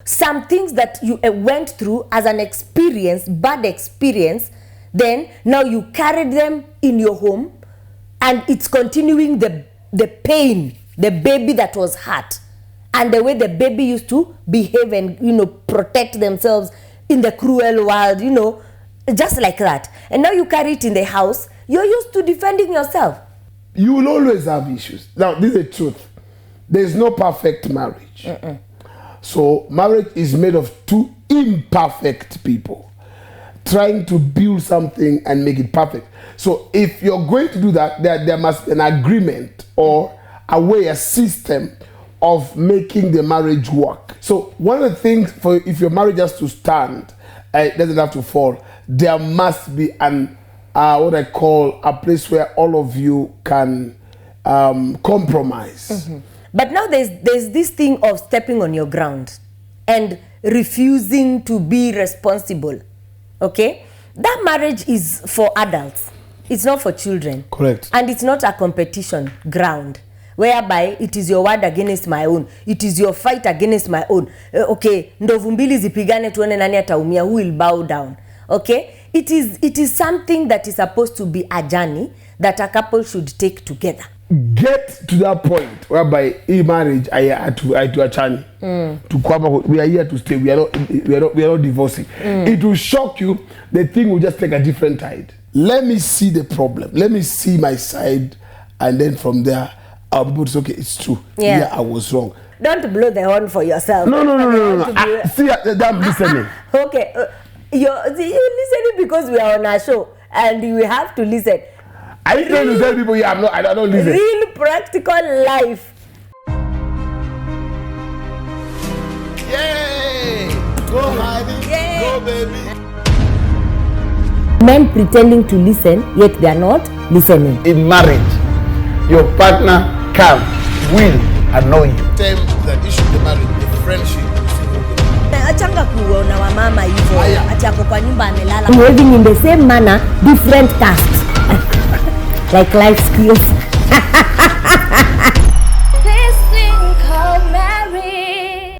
some things that you went through as an experience, bad experience, then now you carried them in your home, and it's continuing the pain, the baby that was hurt, and the way the baby used to behave and, you know, protect themselves in the cruel world, you know, just like that. And now you carry it in the house. You're used to defending yourself. You will always have issues. Now, this is the truth. There's no perfect marriage. So marriage is made of two imperfect people trying to build something and make it perfect. So if you're going to do that, there must be an agreement or a way, a system of making the marriage work. So one of the things, for if your marriage has to stand, it doesn't have to fall, there must be an what I call a place where all of you can compromise. But now there's this thing of stepping on your ground and refusing to be responsible. Okay? That marriage is for adults. It's not for children. Correct. And it's not a competition ground whereby it is your word against my own. It is your fight against my own. Okay, ndovu mbili zipigane tuone nani ataumia, who will bow down. Okay? It is something that is supposed to be a journey that a couple should take together. Get to that point whereby in marriage I had to a channel to come up. We are here to stay. We are not divorcing. It will shock you. The thing will just take a different tide. Let me see the problem. Let me see my side, and then from there I'll be able to say, okay, it's true. Yeah, I was wrong. Don't blow the horn for yourself. No. See, I'm listening. Okay, you're listening because we are on a show and we have to listen. I trying to tell people, I don't listen. Real practical life. Yay! Go, honey. Yay. Go, baby. Men pretending to listen, yet they are not listening. In marriage, your partner can, will annoy you. Time that issue the marriage, the friendship. Achanga kuona wa mama hivyo, achako kwa nyumba amelala. Living in the same manner, different castes. Like life skills. This thing called marriage.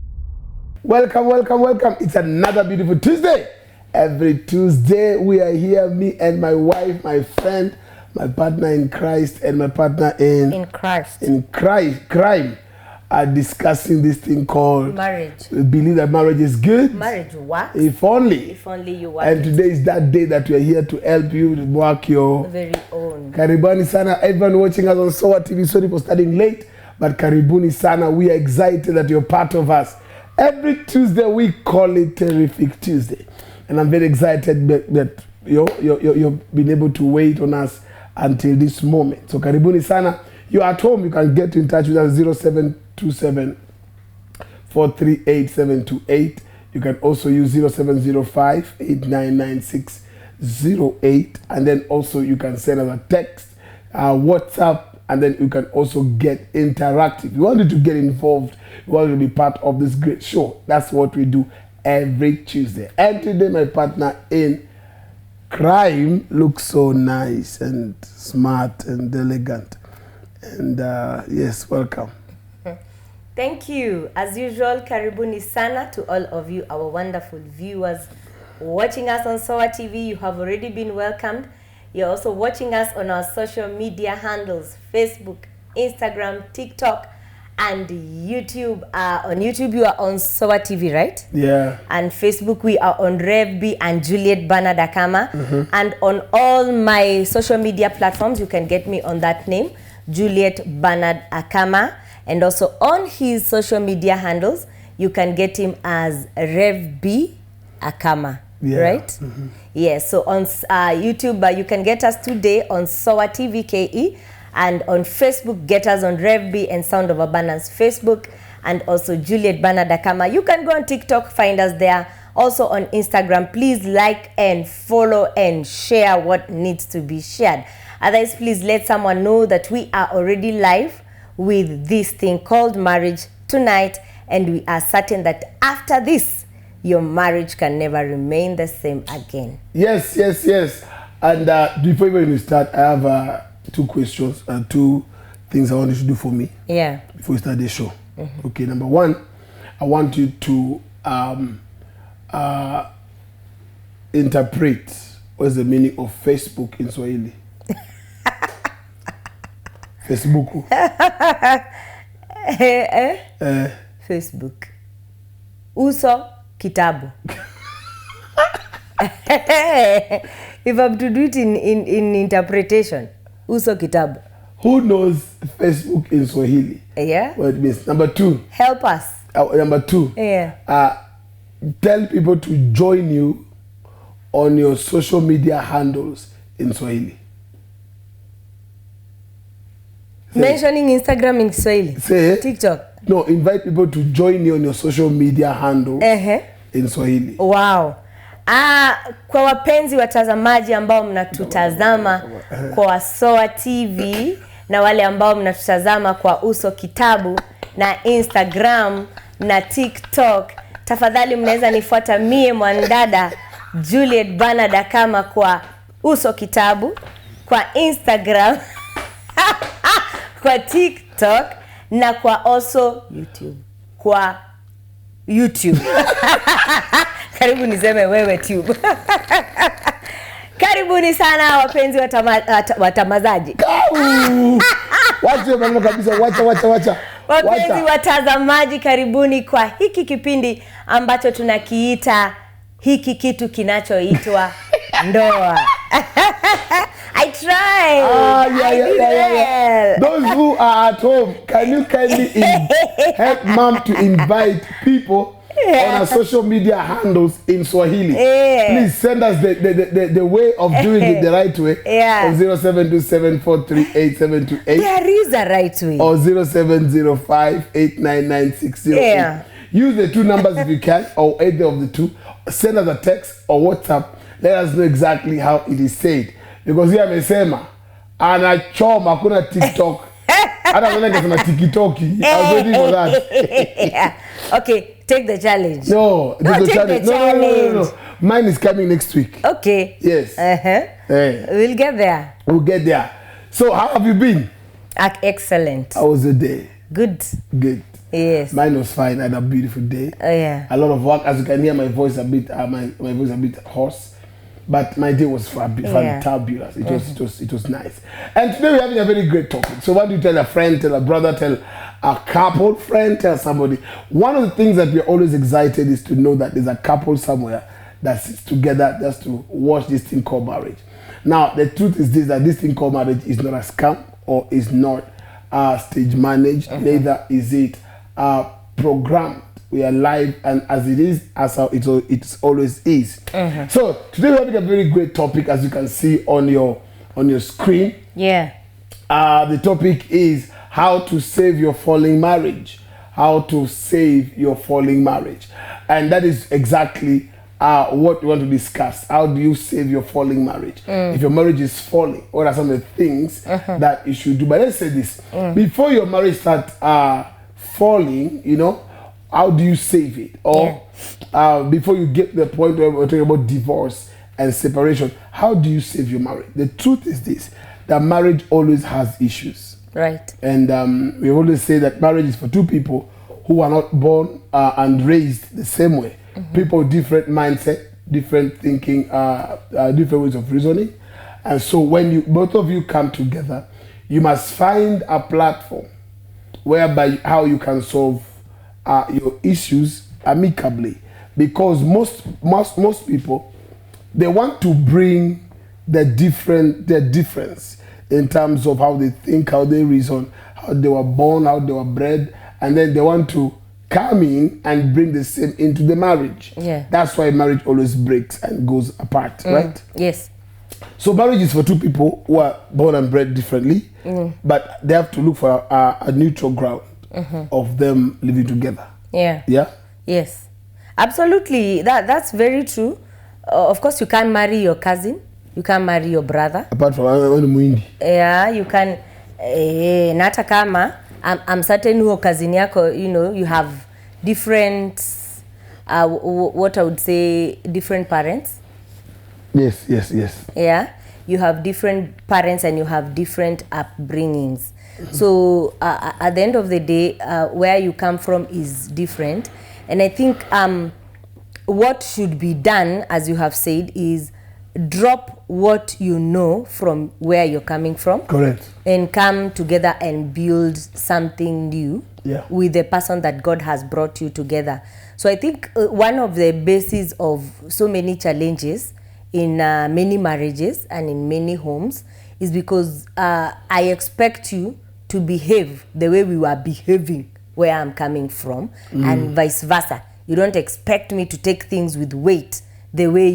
Welcome. It's another beautiful Tuesday. Every Tuesday we are here, me and my wife, my friend, my partner in Christ, and my partner in crime, are discussing this thing called marriage. We believe that marriage is good. Marriage works. If only You work. And today is that day that we are here to help you work your very own. Karibuni sana, everyone watching us on SOATV. Sorry for starting late, but Karibuni sana. We are excited that you're part of us. Every Tuesday we call it Terrific Tuesday, and I'm very excited that you've been able to wait on us until this moment. So Karibuni sana. You're at home. You can get in touch with us 0727 438 728. You can also use 0705 899608, and then also you can send us a text, WhatsApp, and then you can also get interactive. You want you to get involved, you want to be part of this great show. That's what we do every Tuesday. And today my partner in crime looks so nice and smart and elegant. And yes, welcome. Thank you. As usual, karibuni sana to all of you, our wonderful viewers watching us on SOA TV. You have already been welcomed. You're also watching us on our social media handles, Facebook, Instagram, TikTok, and YouTube. On YouTube, you are on SOA TV, right? Yeah. And Facebook, we are on Rev B and Juliet Bernard Akama. And on all my social media platforms, you can get me on that name, Juliet Bernard Akama. And also on his social media handles, you can get him as Rev B Akama, right? Yes, so on YouTube, you can get us today on SOA TV KE, and on Facebook, get us on Rev B and Sound of Abundance Facebook, and also Juliet Bernard Akama. You can go on TikTok, find us there. Also on Instagram, please like and follow and share what needs to be shared. Otherwise, please let someone know that we are already live with this thing called marriage tonight, and we are certain that after this, your marriage can never remain the same again. Yes. And before we start, I have two questions and two things I want you to do for me. Yeah. Before we start the show. Okay, number one, I want you to interpret what's the meaning of Facebook in Swahili. Facebook. Facebook. Uso kitabu. If I'm to do it in interpretation, uso kitabu. Who knows Facebook in Swahili? Yeah. What it means. Number 2. Help us. Number 2. Yeah. Tell people to join you on your social media handles in Swahili. Mentioning Instagram in Swahili. Say TikTok. No, invite people to join you on your social media handles in Swahili. Wow. Kwa wapenzi watazamaji ambao mnatutazama kwa SOA TV na wale ambao mnatutazama kwa uso kitabu na Instagram na TikTok, tafadhali mnaweza nifuata mie mwanadada Juliet Bernard Akama kwa uso kitabu, kwa Instagram, kwa TikTok na kwa also YouTube. Kwa YouTube. Karibu niseme wewe tube. Karibuni sana wapenzi watamazaji. Wacha maneno kabisa, wacha. Wapenzi watazamaji, karibuni kwa hiki kipindi ambacho tunakiita hiki kitu kinachoitwa ndoa. I tried. Yeah. Those who are at home, can you kindly help mom to invite people on our social media handles in Swahili? Please send us the way of doing it the right way. On 0727438728. There is a right way. Or 0705899608. Use the 2 numbers if you can, or either of the 2. Send us a text or WhatsApp. Let us know exactly how it is said. Because here amesema anachoma kuna TikTok. Hata mimi ningesema TikTok. I was waiting for that. Okay, take the challenge. No, take the challenge. No. Mine is coming next week. Okay. Yes. We'll get there. We'll get there. So how have you been? Excellent. How was the day? Good. Yes. Mine was fine. I had a beautiful day. Yeah. A lot of work. As you can hear, my voice a bit hoarse. But my day was fantabulous. It was nice. And today we're having a very great topic. So why don't you tell a friend, tell a brother, tell a couple, friend, tell somebody. One of the things that we're always excited is to know that there's a couple somewhere that sits together just to watch this thing called marriage. Now, the truth is that this thing called marriage is not a scam or is not stage managed. Neither is it programmed. We are live, and as it is, as how it always is. So today we're having a very great topic, as you can see on your screen. Yeah. The topic is how to save your falling marriage. How to save your falling marriage, and that is exactly what we want to discuss. How do you save your falling marriage? If your marriage is falling, what are some of the things that you should do? But let's say this: before your marriage starts falling, how do you save it? Or before you get to the point where we're talking about divorce and separation, how do you save your marriage? The truth is this, that marriage always has issues. Right. And we always say that marriage is for 2 people who are not born and raised the same way. People with different mindset, different thinking, different ways of reasoning. And so when both of you come together, you must find a platform whereby how you can solve your issues amicably, because most people, they want to bring their difference in terms of how they think, how they reason, how they were born, how they were bred, and then they want to come in and bring the same into the marriage. Yeah. That's why marriage always breaks and goes apart, right? Yes. So marriage is for 2 people who are born and bred differently, but they have to look for a neutral ground of them living together. Yeah. Yeah? Yes. Absolutely. That's very true. Of course, you can't marry your cousin. You can't marry your brother. Apart from Muindi. Yeah, you can. Nata kama, I'm certain who cousin yako, you have different, what I would say, different parents. Yes. Yeah. You have different parents and you have different upbringings. So at the end of the day, where you come from is different. And I think what should be done, as you have said, is drop what you know from where you're coming from. Correct. And come together and build something new with the person that God has brought you together. So I think one of the bases of so many challenges in many marriages and in many homes is because I expect you to behave the way we were behaving where I'm coming from, and vice versa. You don't expect me to take things with weight the way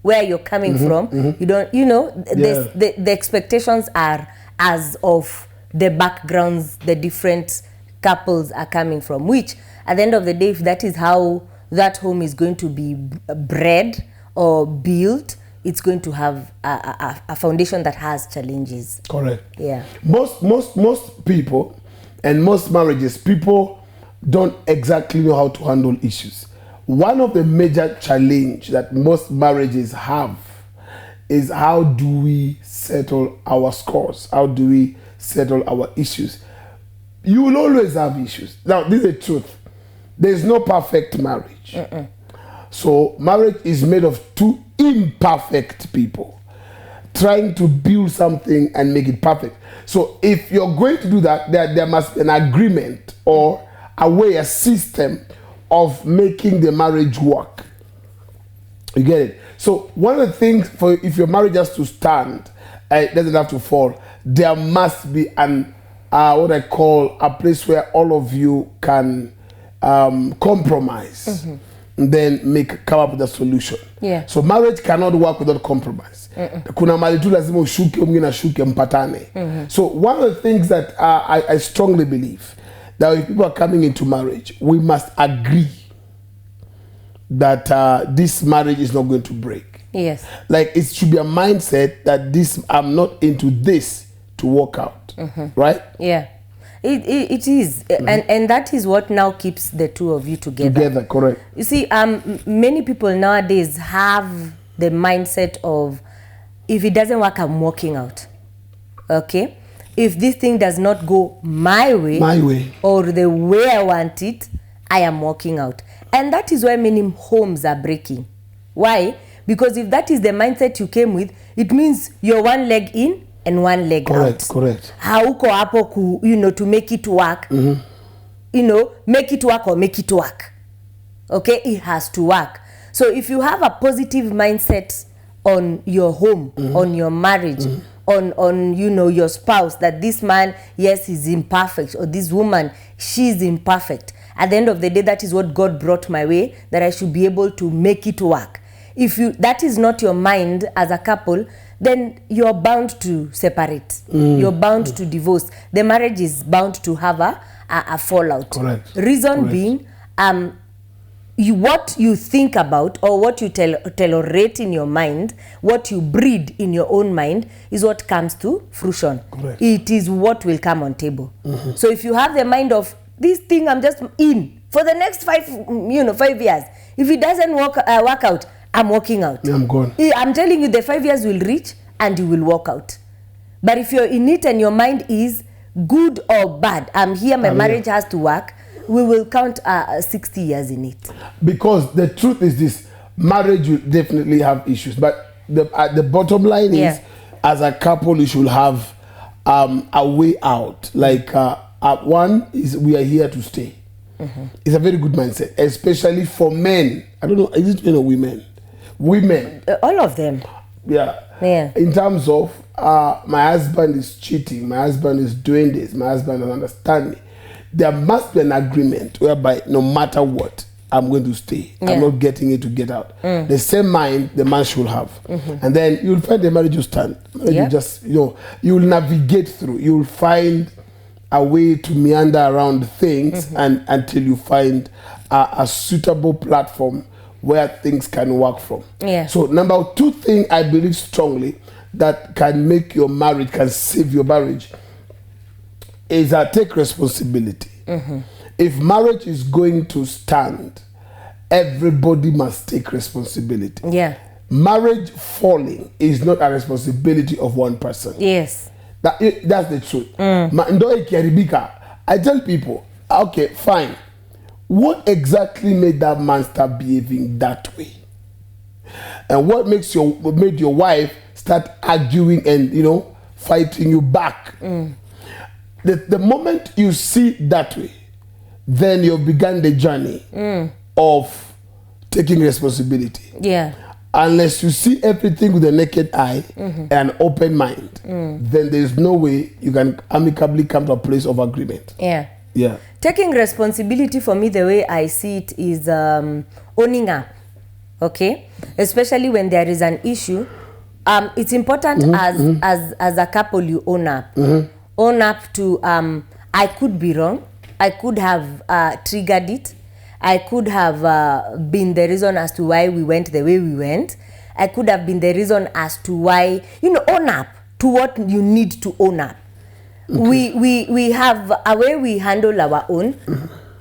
where you're coming from. You don't, the expectations are as of the backgrounds the different couples are coming from, which at the end of the day, if that is how that home is going to be bred or built, it's going to have a foundation that has challenges. Correct. Yeah. Most people and most marriages, people don't exactly know how to handle issues. One of the major challenge that most marriages have is how do we settle our scores? How do we settle our issues? You will always have issues. Now, this is the truth. There's no perfect marriage. So marriage is made of two imperfect people trying to build something and make it perfect. So if you're going to do that, there must be an agreement or a system of making the marriage work. You get it? So one of the things for if your marriage has to stand, it doesn't have to fall, there must be an what I call a place where all of you can compromise. And then come up with a solution. Yeah. So marriage cannot work without compromise. Kuna mali tu lazima ushuke mwingine ashuke mpatane. So one of the things that I strongly believe that if people are coming into marriage, we must agree that this marriage is not going to break. Yes. Like it should be a mindset that I'm not into this to work out. Right? Yeah. It is, and that is what now keeps the two of you together. Together, correct. You see, many people nowadays have the mindset of, if it doesn't work, I'm walking out. Okay? If this thing does not go my way, or the way I want it, I am walking out. And that is why many homes are breaking. Why? Because if that is the mindset you came with, it means you're one leg in and one leg out. Correct. Hauko hapo to make it work. Make it work or make it work. Okay, it has to work. So if you have a positive mindset on your home, on your marriage, on your spouse, that this man, yes, is imperfect, or this woman, she's imperfect. At the end of the day, that is what God brought my way, that I should be able to make it work. If that is not your mind as a couple, then you're bound to separate. You're bound to divorce. The marriage is bound to have a fallout. Correct. Reason being, what you think about or what you tolerate in your mind, what you breed in your own mind is what comes to fruition. Correct. It is what will come on table. So if you have the mind of, this thing I'm just in for the next 5 years, if it doesn't work out, I'm walking out. Yeah, I'm gone. I'm telling you, the 5 years will reach and you will walk out. But if you're in it and your mind is good or bad, I'm here, my marriage has to work, we will count 60 years in it. Because the truth is this, marriage will definitely have issues. But the bottom line is, as a couple, you should have a way out. Like one is, we are here to stay. It's a very good mindset, especially for men. I don't know, is it women? Women. All of them. Yeah. In terms of my husband is cheating, my husband is doing this, my husband doesn't understand me. There must be an agreement whereby no matter what, I'm going to stay. I'm not getting it to get out. The same mind the man should have. And then you'll find the marriage will stand. You just, you'll navigate through. You'll find a way to meander around things and until you find a suitable platform where things can work from. So number 2 thing I believe strongly that can make your marriage, can save your marriage, is take responsibility. If marriage is going to stand, everybody must take responsibility. Marriage falling is not a responsibility of one person. That's the truth. I tell people, okay, fine. what exactly made that man start behaving that way? And what made your wife start arguing and, you know, fighting you back? The moment you see that way, then you've begun the journey of taking responsibility. Yeah. Unless you see everything with a naked eye and an open mind, then there's no way you can amicably come to a place of agreement. Yeah. Yeah. Taking responsibility for me, the way I see it, is owning up. Okay, especially when there is an issue, it's important as a couple you own up. Own up to I could be wrong. I could have triggered it. I could have been the reason as to why we went the way we went. I could have been the reason as to why, you know, own up to what you need to own up. Okay. We have a way we handle our own.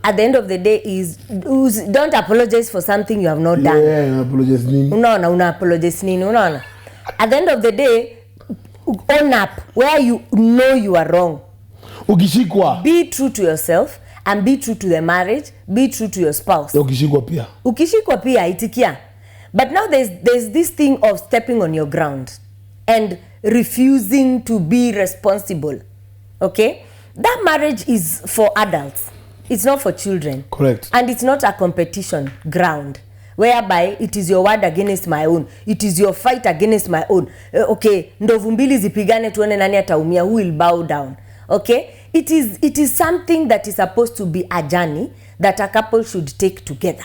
At the end of the day is don't apologize for something you have not done. Yeah, apologize nini. Una apologize nini. At the end of the day, own up where you know you are wrong. Ukishikwa. Be true to yourself and be true to the marriage. Be true to your spouse. Ukishikwa pia. Ukishikwa pia itikia. But now there's this thing of stepping on your ground and refusing to be responsible. Okay? That marriage is for adults. It's not for children. Correct. And it's not a competition ground whereby it is your word against my own. It is your fight against my own. Okay, ndovu mbili zipigane tuone nani ataumia, who will bow down. Okay? It is something that is supposed to be a journey that a couple should take together.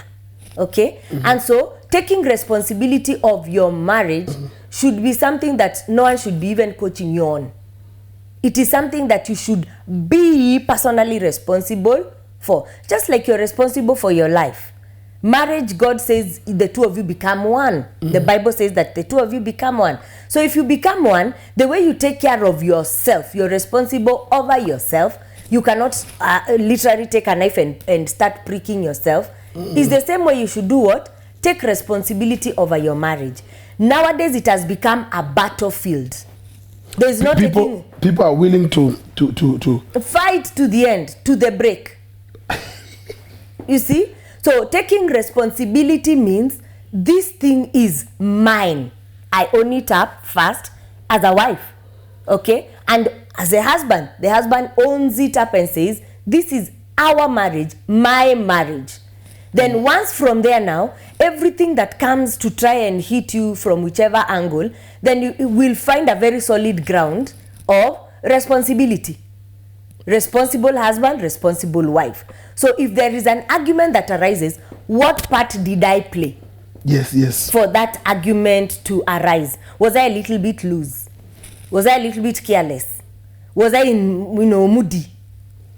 Okay? And so taking responsibility of your marriage should be something that no one should be even coaching you on. It is something that you should be personally responsible for. Just like you're responsible for your life. Marriage, God says the two of you become one. The Bible says that the two of you become one. So if you become one, the way you take care of yourself, you're responsible over yourself. You cannot literally take a knife and start pricking yourself. It's the same way you should do what? Take responsibility over your marriage. Nowadays, it has become a battlefield. There's no people are willing to fight to the end, to the break. You see? So taking responsibility means this thing is mine. I own it up first as a wife. Okay? And as a husband, the husband owns it up and says, this is our marriage, my marriage. Then once from there now, everything that comes to try and hit you from whichever angle, then you will find a very solid ground of responsibility. Responsible husband, responsible wife. So if there is an argument that arises, what part did I play? Yes. For that argument to arise. Was I a little bit loose? Was I a little bit careless? Was I moody?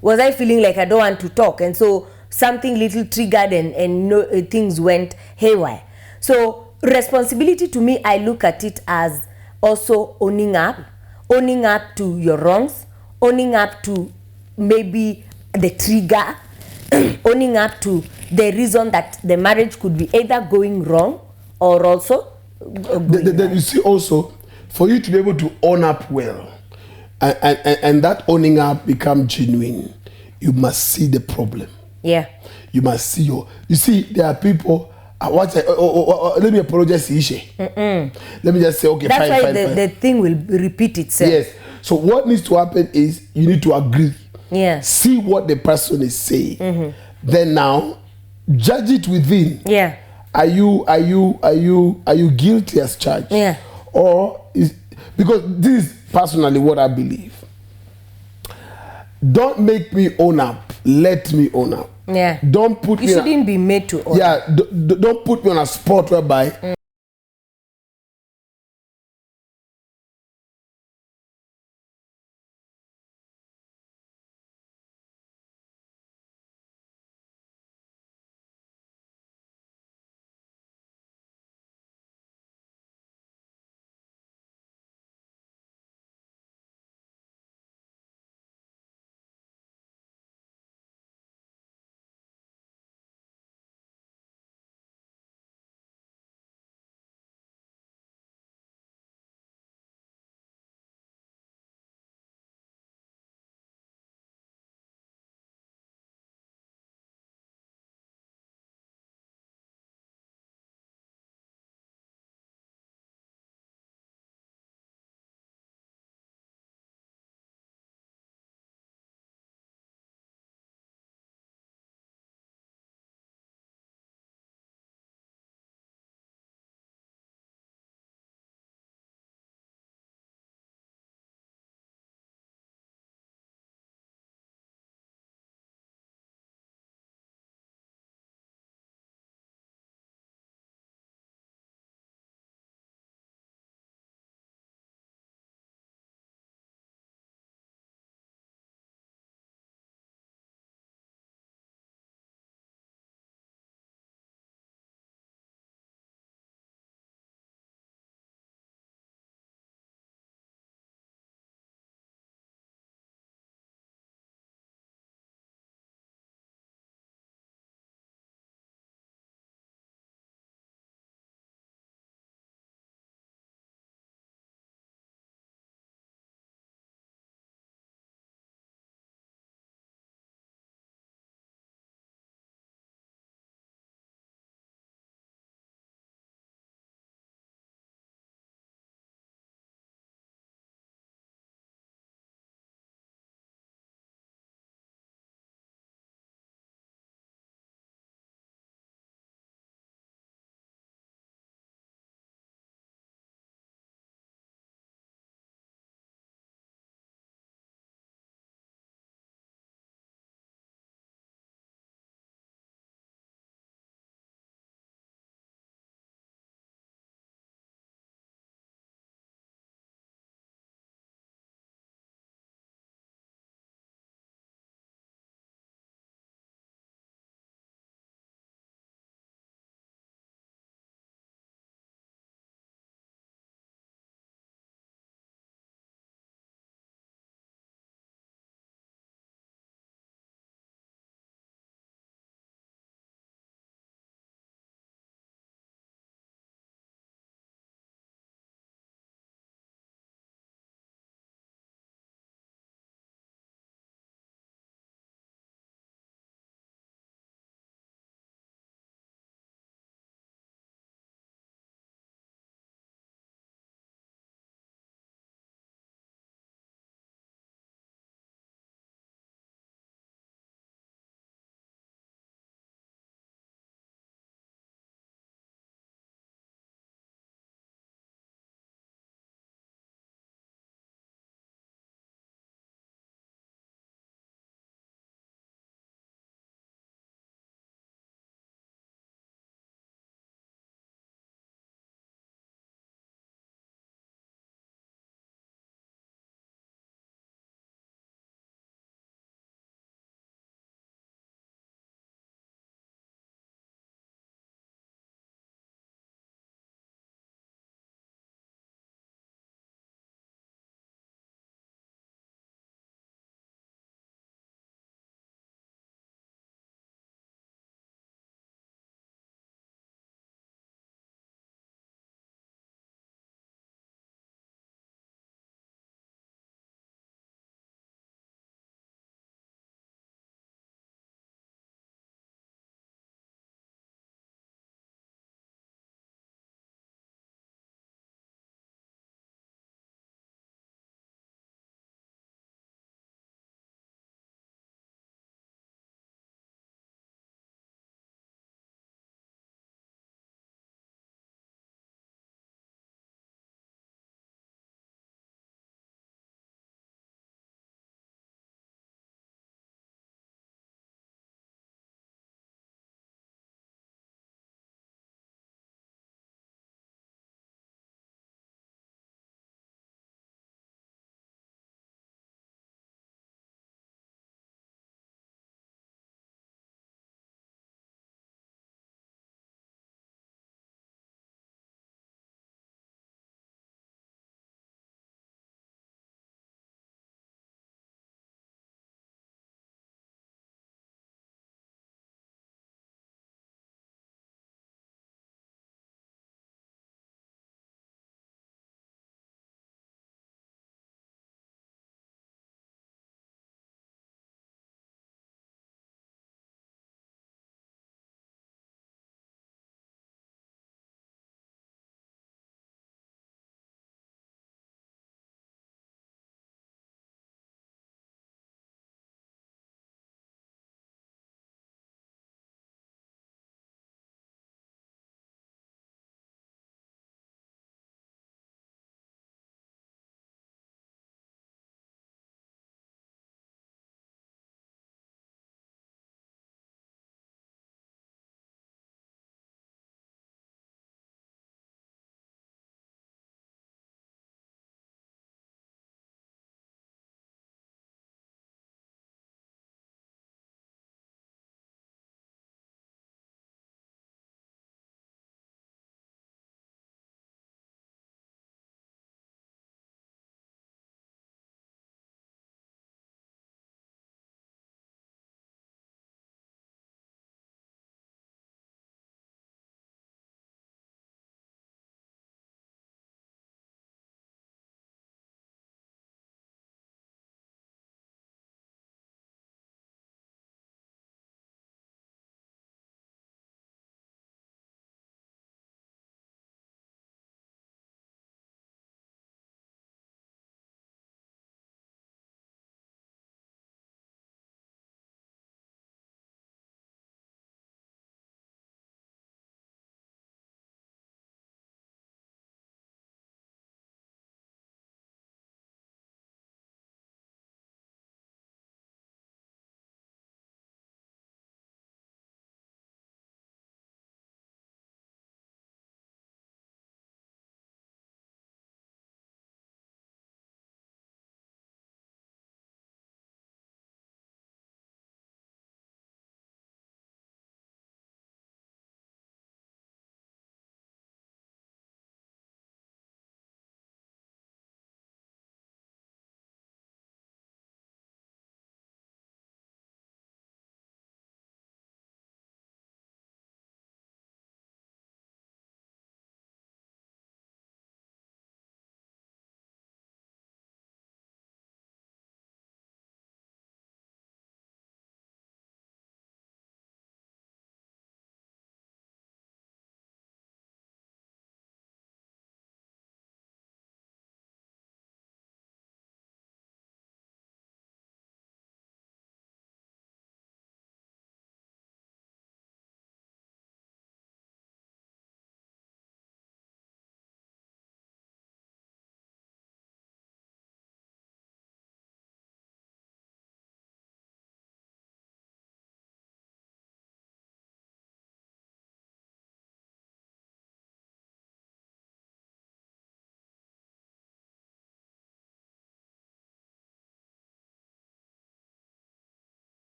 Was I feeling like I don't want to talk? And so something little triggered and things went haywire. So responsibility to me, I look at it as also owning up to your wrongs, owning up to maybe the trigger, owning up to the reason that the marriage could be either going wrong or also then you see also, for you to be able to own up well and that owning up become genuine, you must see the problem. Yeah. You must see you see, there are people, let me apologize to Ishe. Let me just say, okay, that's fine. The thing will repeat itself. Yes. So what needs to happen is you need to agree. Yeah. See what the person is saying. Then now, judge it within. Yeah. Are you guilty as charged? Yeah. Or because this is personally what I believe. Don't make me own up. Let me own up. Yeah. Don't put you shouldn't be made to own. Yeah. Don't put me on a spot whereby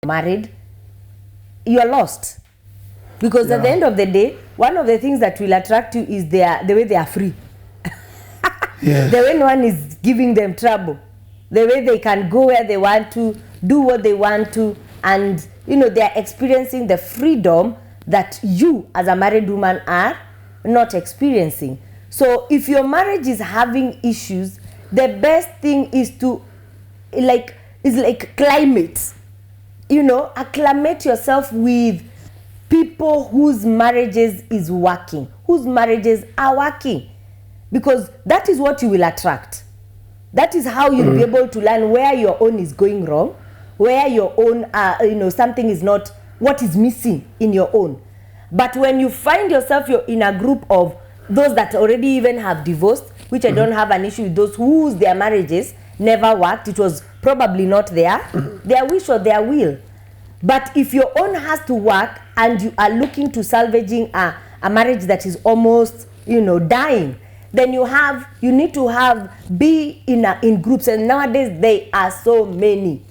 married, you're lost. Because at the end of the day, one of the things that will attract you is the way they are free. Yes. The way no one is giving them trouble. The way they can go where they want to, do what they want to, and you know, they are experiencing the freedom that you as a married woman are not experiencing. So if your marriage is having issues, the best thing is to like climate. You know, acclimate yourself with people whose marriages is working, whose marriages are working, because that is what you will attract. That is how you'll be able to learn where your own is going wrong, where your own, you know, something is not, what is missing in your own. But when you find yourself, you're in a group of those that already even have divorced, which I don't have an issue with, those whose their marriages never worked, it was probably not their wish or their will. But if your own has to work and you are looking to salvaging a marriage that is almost, you know, dying, then you need to be in groups. And nowadays there are so many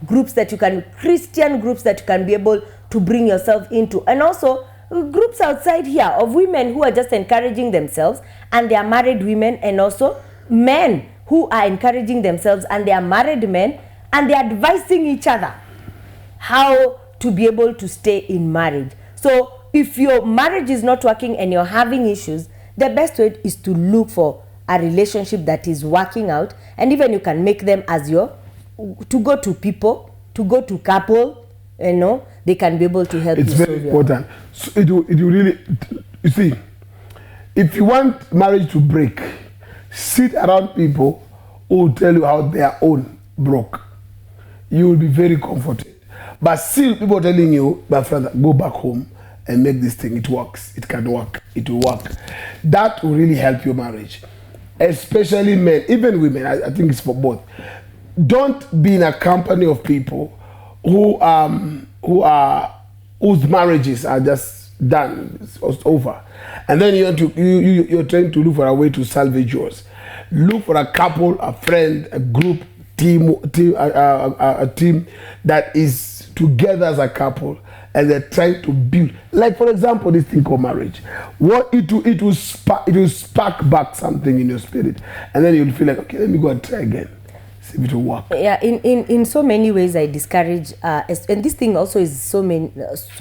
groups that you can, Christian groups that you can be able to bring yourself into, and also groups outside here of women who are just encouraging themselves and they are married women, and also men who are encouraging themselves and they are married men, and they are advising each other how to be able to stay in marriage. So if your marriage is not working and you're having issues, the best way is to look for a relationship that is working out, and even you can make them as to go to people, to go to couple, you know, they can be able to help you. It's very important. So it will really, you see, if you want marriage to break, sit around people who will tell you how their own broke. You will be very comforted. But still, people telling you, my friend, go back home and make this thing. It works. It can work. It will work. That will really help your marriage. Especially men, even women. I think it's for both. Don't be in a company of people whose marriages are just done, it's over, and then you're trying to look for a way to salvage yours. Look for a couple, a friend, a group, a team that is together as a couple, and they're trying to build. Like for example, this thing called marriage. What it will spark back something in your spirit, and then you'll feel like, okay, let me go and try again. See if it will work. Yeah, in so many ways I discourage, and this thing also is so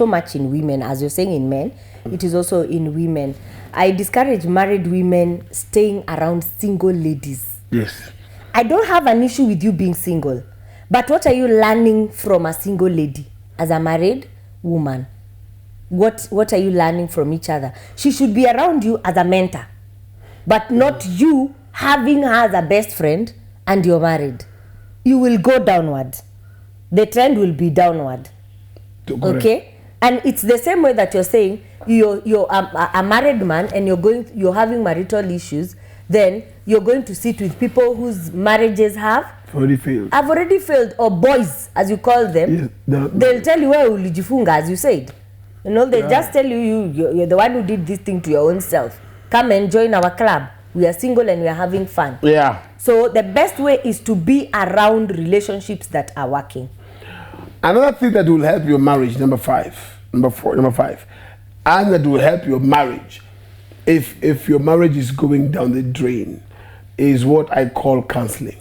much in women, as you're saying in men, it is also in women. I discourage married women staying around single ladies. Yes. I don't have an issue with you being single, but what are you learning from a single lady as a married woman? What are you learning from each other? She should be around you as a mentor, but not you having her as a best friend and you're married. You will go downward. The trend will be downward. Okay? And it's the same way that you're saying you're a married man and you're having marital issues, then you're going to sit with people whose marriages have already failed, or boys, as you call them. Yes, they'll tell you, well, ulijifunga, as you said. You know, they just tell you're the one who did this thing to your own self. Come and join our club. We are single and we are having fun. Yeah. So the best way is to be around relationships that are working. Another thing that will help your marriage, number five, and that will help your marriage, if your marriage is going down the drain, is what I call counseling.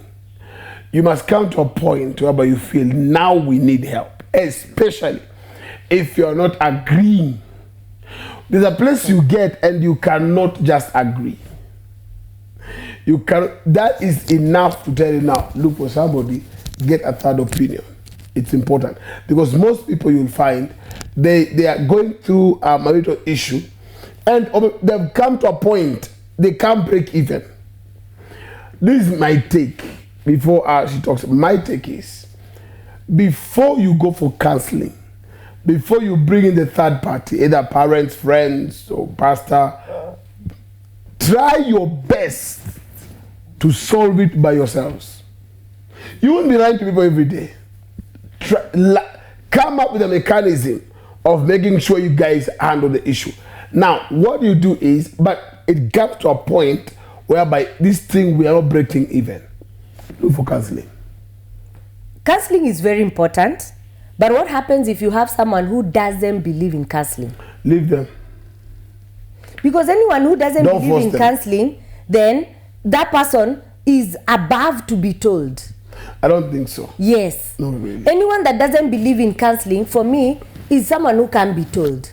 You must come to a point where you feel now we need help, especially if you're not agreeing. There's a place you get and you cannot just agree. That is enough to tell you now, look for somebody, get a third opinion. It's important, because most people you'll find they are going through a marital issue and they've come to a point they can't break even. This is my take. Before she talks, my take is, before you go for counseling, before you bring in the third party, either parents, friends, or pastor, try your best to solve it by yourselves. You won't be lying to people every day. Come up with a mechanism of making sure you guys handle the issue. Now, what you do is, but it gets to a point whereby this thing we are not breaking even. Look for counseling. Counseling is very important, but what happens if you have someone who doesn't believe in counseling? Leave them. Because anyone who doesn't Don't believe force in them. counseling, then that person is above to be told. I don't think so. Yes. No, really. Anyone that doesn't believe in counseling, for me, is someone who can be told.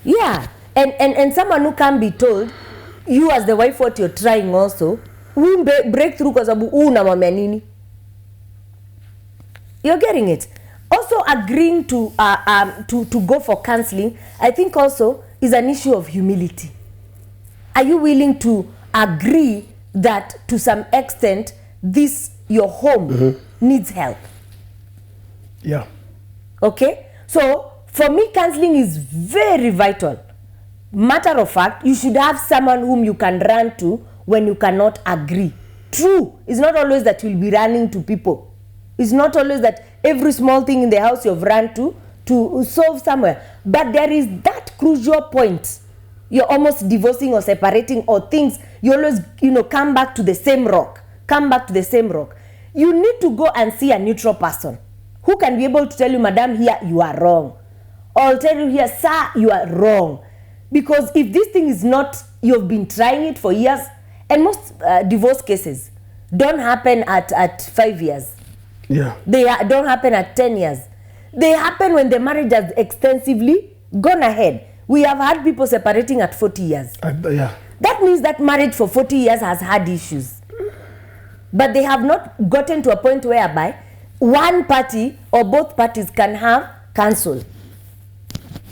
Yeah. And someone who can be told, you as the wife, what you're trying also, won't break through because of unamwambia nini. You're getting it. Also agreeing to go for counseling, I think also is an issue of humility. Are you willing to agree that to some extent this your home needs help? Yeah. Okay? So for me, counseling is very vital. Matter of fact, you should have someone whom you can run to when you cannot agree. True, it's not always that you'll be running to people. It's not always that every small thing in the house you've run to solve somewhere. But there is that crucial point. You're almost divorcing or separating or things. You always, come back to the same rock. Come back to the same rock. You need to go and see a neutral person who can be able to tell you, madam, here you are wrong. Or tell you here, sir, you are wrong. Because if this thing is not, you've been trying it for years, and most divorce cases don't happen at 5 years. Yeah. They don't happen at 10 years. They happen when the marriage has extensively gone ahead. We have had people separating at 40 years. Yeah. That means that marriage for 40 years has had issues. But they have not gotten to a point whereby one party or both parties can have counsel.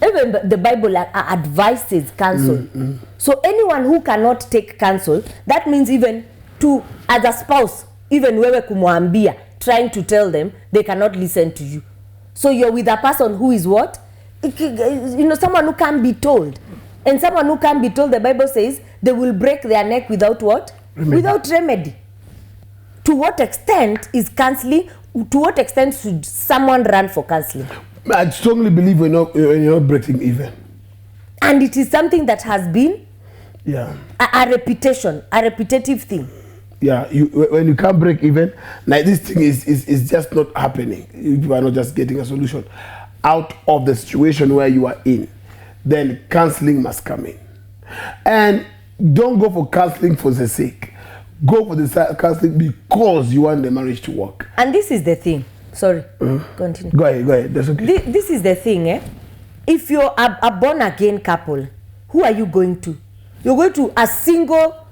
Even the Bible advises counsel. So anyone who cannot take counsel, that means even to, as a spouse, even wewe kumwambia, trying to tell them, they cannot listen to you. So you're with a person who is what? Someone who can be told. And someone who can be told, the Bible says, they will break their neck without what? Remedy. Without remedy. To what extent is counseling? To what extent should someone run for counseling? I strongly believe when you're not breaking even. And it is something that has been a reputation, a repetitive thing. Yeah, when you can't break even, like this thing is just not happening. You are not just getting a solution out of the situation where you are in. Then counseling must come in. And don't go for counseling for the sake. Go for the counseling because you want the marriage to work. And this is the thing. Sorry, continue. Go ahead. That's okay. This is the thing, If you're a born-again couple, who are you going to? You're going to a single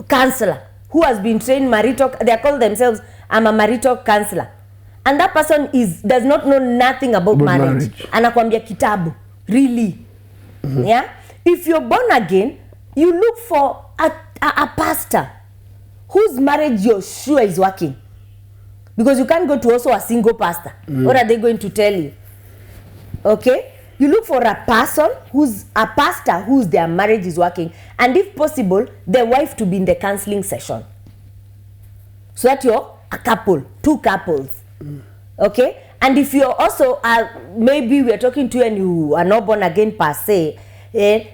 counselor who has been trained marital. They call themselves, I'm a marital counselor. And that person does not know nothing about marriage. Anakuambia kitabu. Really. Yeah? If you're born again, you look for a pastor whose marriage you're sure is working. Because you can't go to also a single pastor. What are they going to tell you? Okay? You look for a pastor who's their marriage is working. And if possible, the wife to be in the counseling session. So that you're a couple, two couples. Okay? And if you're also, maybe we're talking to you and you are not born again per se,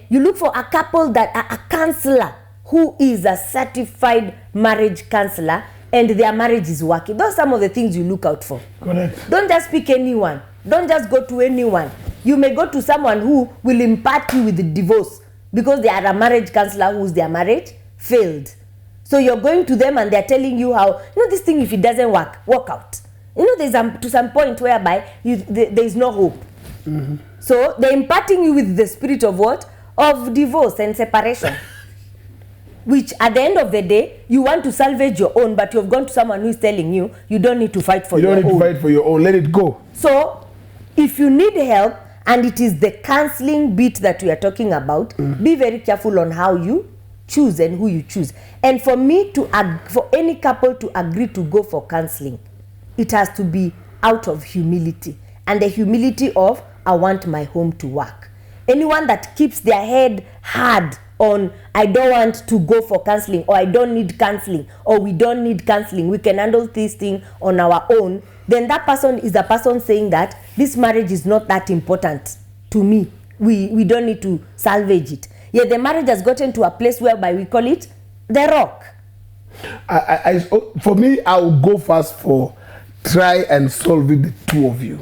you look for a couple that a counselor who is a certified marriage counselor and their marriage is working. Those are some of the things you look out for. Correct. Don't just pick anyone. Don't just go to anyone. You may go to someone who will impart you with the divorce because they are a marriage counselor whose their marriage failed. So you're going to them and they're telling you how, this thing, if it doesn't work, walk out. There's to some point whereby there is no hope. So they're imparting you with the spirit of what? Of divorce and separation. Which at the end of the day, you want to salvage your own, but you've gone to someone who is telling you, you don't need to fight for your own. You don't need to fight for your own. Let it go. So, if you need help, and it is the counseling bit that we are talking about, be very careful on how you choose and who you choose. And for me for any couple to agree to go for counseling, it has to be out of humility. And the humility of, I want my home to work. Anyone that keeps their head hard on, I don't want to go for counseling, or I don't need counseling, or we don't need counseling, we can handle this thing on our own, then that person is a person saying that this marriage is not that important to me. We don't need to salvage it. Yet the marriage has gotten to a place whereby we call it the rock. For me, I will go first for try and solve it, the two of you.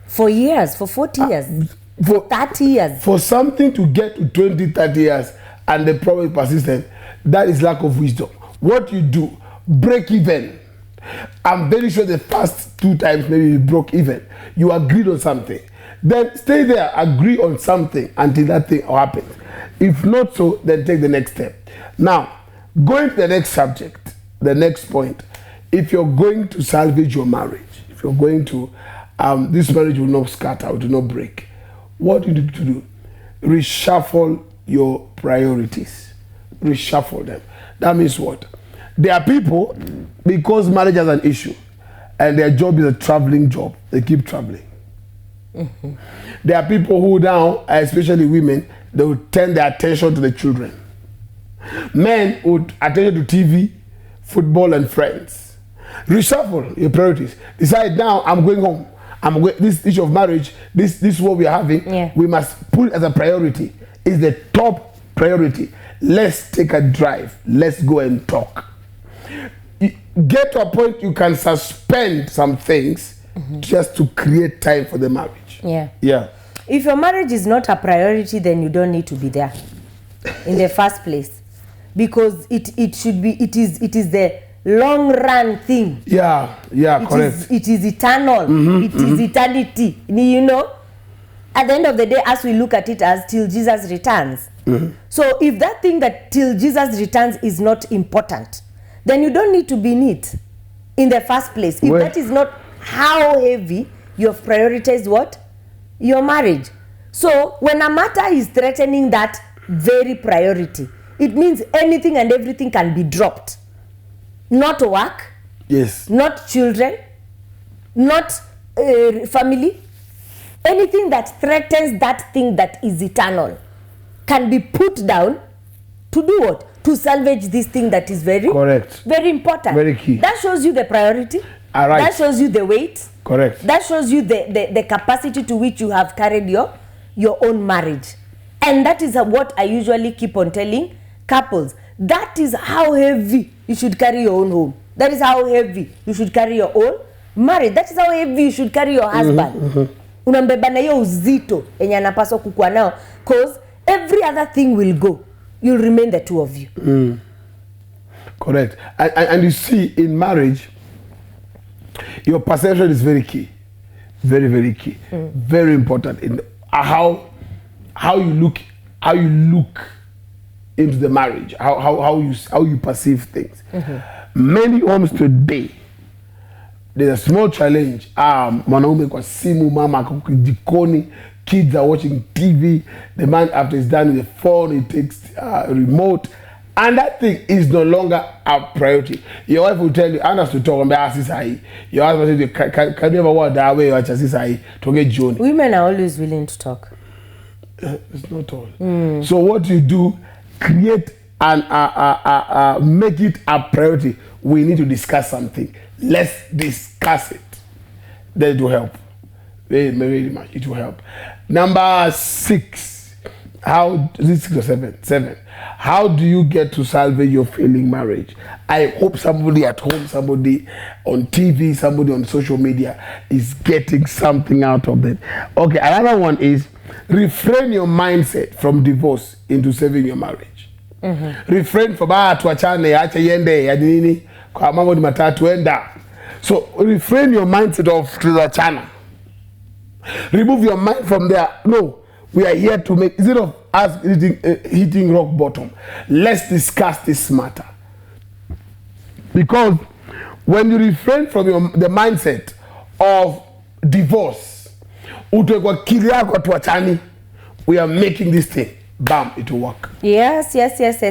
For years, for 40 years, for 30 years. For something to get to 20, 30 years and the problem is persistent, that is lack of wisdom. What you do, break even. I'm very sure the first 2 times maybe you broke even. You agreed on something. Then stay there, agree on something until that thing happens. If not so, then take the next step. Now, going to the next subject, the next point. If you're going to salvage your marriage, if you're going to, this marriage will not scatter, will not break. What you need to do, reshuffle your priorities. Reshuffle them. That means what? There are people, because marriage has an issue, and their job is a traveling job, they keep traveling. Mm-hmm. There are people who now, especially women, they will turn their attention to the children. Men would attention to TV, football, and friends. Reshuffle your priorities. Decide now, I'm going home. This issue of marriage, this is what we are having. Yeah. We must put it as a priority. It's the top priority. Let's take a drive. Let's go and talk. Get to a point you can suspend some things just to create time for the marriage. Yeah. Yeah. If your marriage is not a priority, then you don't need to be there in the first place, because it is the long run thing. Yeah, correct. It is eternal. It is eternity. You know, at the end of the day, as we look at it as till Jesus returns. So if that thing that till Jesus returns is not important, then you don't need to be in it in the first place. If that is not how heavy you have prioritized what? Your marriage. So when a matter is threatening that very priority, it means anything and everything can be dropped. Not work. Yes. Not children. Not family. Anything that threatens that thing that is eternal can be put down to do what? To salvage this thing that is very correct, very important, very key. That shows you the priority. All right. That shows you the weight. Correct. That shows you the capacity to which you have carried your own marriage. And that is what I usually keep on telling couples. That is how heavy you should carry your own home. That is how heavy you should carry your own marriage. That is how heavy you should carry your husband. Unambeba na hiyo uzito enye anapaswa kukua nao, because every other thing will go. You'll remain the two of you. Correct. And you see, in marriage, your perception is very key. Very, very key. Very important in how you look into the marriage, how you perceive things. Many homes today, there's a small challenge. Mwanaume kwa simu, mama kwa jikoni, kids are watching TV. The man, after he's done with the phone, he takes remote, and that thing is no longer a priority. Your wife will tell you, "I have to talk about this." Your husband will say, "Can you ever walk that way or just this?" To get Johnny. Women are always willing to talk. It's not all. So what you do, create and make it a priority. We need to discuss something. Let's discuss it. That will help. Very, very much. It will help. Number 6. How is it 6 or 7? 7. How do you get to salvage your failing marriage? I hope somebody at home, somebody on TV, somebody on social media is getting something out of it. Okay, another one is refrain your mindset from divorce into saving your marriage. Refrain from tuachane acha yende ya nini kwa mambo ni matatu enda. So refrain your mindset of tuachana. Remove your mind from there. No, we are here to make, instead of us hitting rock bottom, let's discuss this matter. Because when you refrain from the mindset of divorce, we are making this thing, bam, it will work. Yes.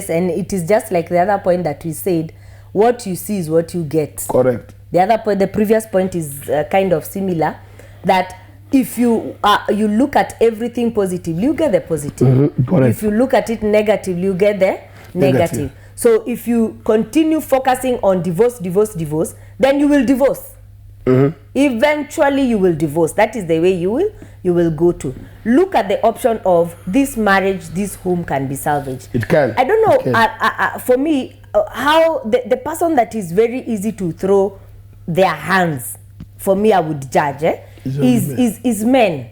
And it is just like the other point that we said, what you see is what you get. Correct. The other point, the previous point is kind of similar, that if you look at everything positively, you get the positive. Correct. If you look at it negatively, you get the negative. So if you continue focusing on divorce, then you will divorce. Eventually you will divorce. That is the way you will go to. Look at the option of this marriage, this home can be salvaged. It can. I don't know, for me, how the person that is very easy to throw their hands for me I would judge is men.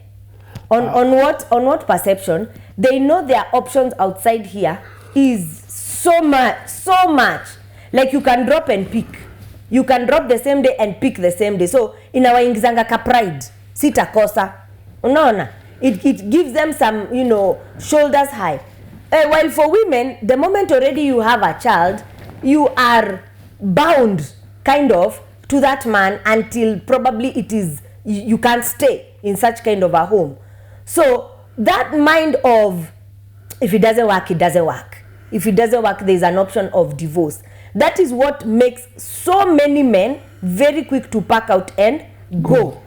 On what perception? They know their options outside here is so much. Like you can drop and pick. You can drop the same day and pick the same day. So inawaingizanga ka pride. Sitakosa. Unaona? It gives them some, shoulders high. While for women, the moment already you have a child, you are bound kind of to that man until probably it is you can't stay in such kind of a home. So that mind of if it doesn't work, it doesn't work. If it doesn't work, there is an option of divorce. That is what makes so many men very quick to pack out and go.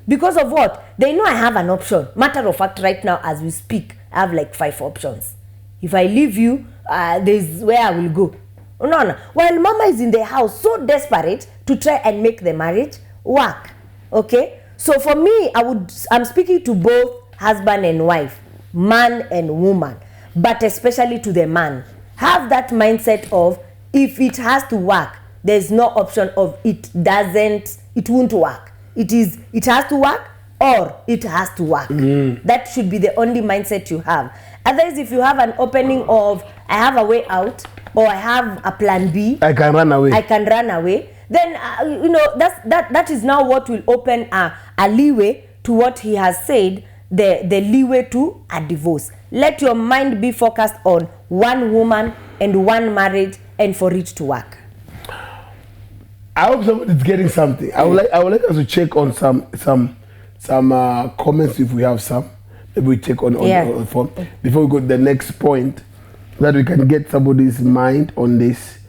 Because of what? They know I have an option. Matter of fact, right now as we speak, I have like 5 options. If I leave you, there's where I will go. No. While mama is in the house so desperate to try and make the marriage work. Okay? So for me, I'm speaking to both husband and wife, man and woman, but especially to the man. Have that mindset of if it has to work, there's no option of it won't work. It has to work or it has to work. That should be the only mindset you have. Otherwise, if you have an opening of I have a way out or I have a plan B, I can run away. Then that is now what will open a leeway to what he has said, the leeway to a divorce. Let your mind be focused on one woman and one marriage and for it to work. I hope somebody's getting something. I would like us to check on some comments if we have some. Maybe we check on the phone before we go to the next point, so that we can get somebody's mind on this.